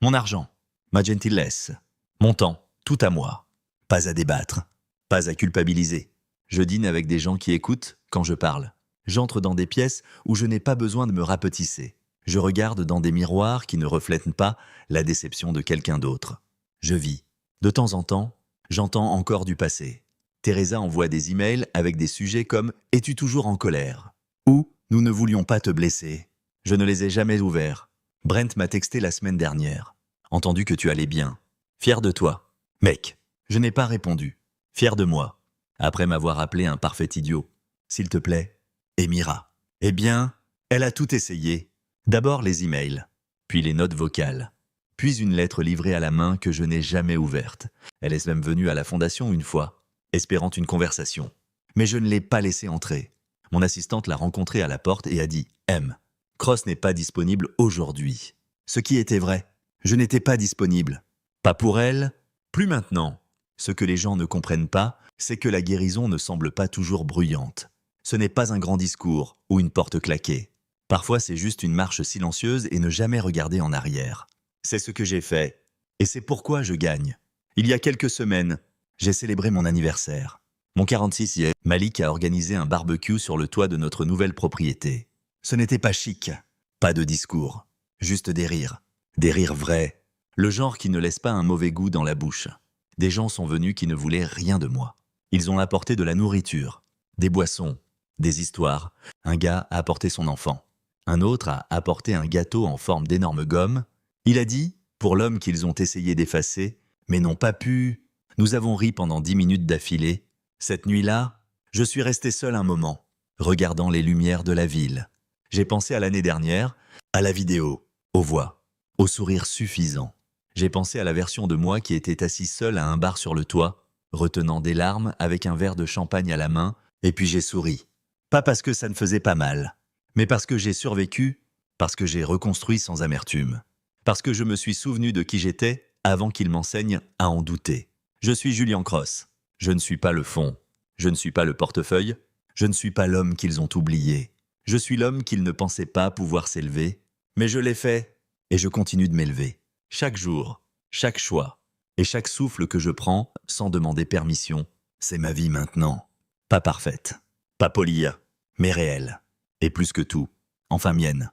Mon argent, ma gentillesse, mon temps, tout à moi. Pas à débattre, pas à culpabiliser. Je dîne avec des gens qui écoutent quand je parle. J'entre dans des pièces où je n'ai pas besoin de me rapetisser. Je regarde dans des miroirs qui ne reflètent pas la déception de quelqu'un d'autre. Je vis. De temps en temps, j'entends encore du passé. Teresa envoie des emails avec des sujets comme « Es-tu toujours en colère ?» ou « Nous ne voulions pas te blesser ». Je ne les ai jamais ouverts. Brent m'a texté la semaine dernière. « Entendu que tu allais bien. Fier de toi. » Mec, je n'ai pas répondu. Fier de moi. Après m'avoir appelé un parfait idiot. S'il te plaît. Et Mira. Eh bien, elle a tout essayé. D'abord les emails. puis les notes vocales, puis une lettre livrée à la main que je n'ai jamais ouverte. Elle est même venue à la fondation une fois, espérant une conversation. Mais je ne l'ai pas laissée entrer. Mon assistante l'a rencontrée à la porte et a dit « M. Cross n'est pas disponible aujourd'hui. » Ce qui était vrai. Je n'étais pas disponible. Pas pour elle, plus maintenant. Ce que les gens ne comprennent pas, c'est que la guérison ne semble pas toujours bruyante. Ce n'est pas un grand discours ou une porte claquée. Parfois, c'est juste une marche silencieuse et ne jamais regarder en arrière. C'est ce que j'ai fait. Et c'est pourquoi je gagne. Il y a quelques semaines, j'ai célébré mon anniversaire. Mon 46e, Malik a organisé un barbecue sur le toit de notre nouvelle propriété. Ce n'était pas chic, pas de discours, juste des rires. Des rires vrais, le genre qui ne laisse pas un mauvais goût dans la bouche. Des gens sont venus qui ne voulaient rien de moi. Ils ont apporté de la nourriture, des boissons, des histoires. Un gars a apporté son enfant. Un autre a apporté un gâteau en forme d'énorme gomme. Il a dit, pour l'homme qu'ils ont essayé d'effacer, mais n'ont pas pu. Nous avons ri pendant 10 minutes d'affilée. Cette nuit-là, je suis resté seul un moment, regardant les lumières de la ville. J'ai pensé à l'année dernière, à la vidéo, aux voix, au sourire suffisant. J'ai pensé à la version de moi qui était assis seul à un bar sur le toit, retenant des larmes avec un verre de champagne à la main, et puis j'ai souri. Pas parce que ça ne faisait pas mal, mais parce que j'ai survécu, parce que j'ai reconstruit sans amertume, parce que je me suis souvenu de qui j'étais avant qu'il m'enseigne à en douter. Je suis Julian Cross. Je ne suis pas le fond, je ne suis pas le portefeuille, je ne suis pas l'homme qu'ils ont oublié. Je suis l'homme qu'ils ne pensaient pas pouvoir s'élever, mais je l'ai fait et je continue de m'élever. Chaque jour, chaque choix et chaque souffle que je prends sans demander permission, c'est ma vie maintenant. Pas parfaite, pas polie, mais réelle. Et plus que tout, enfin mienne.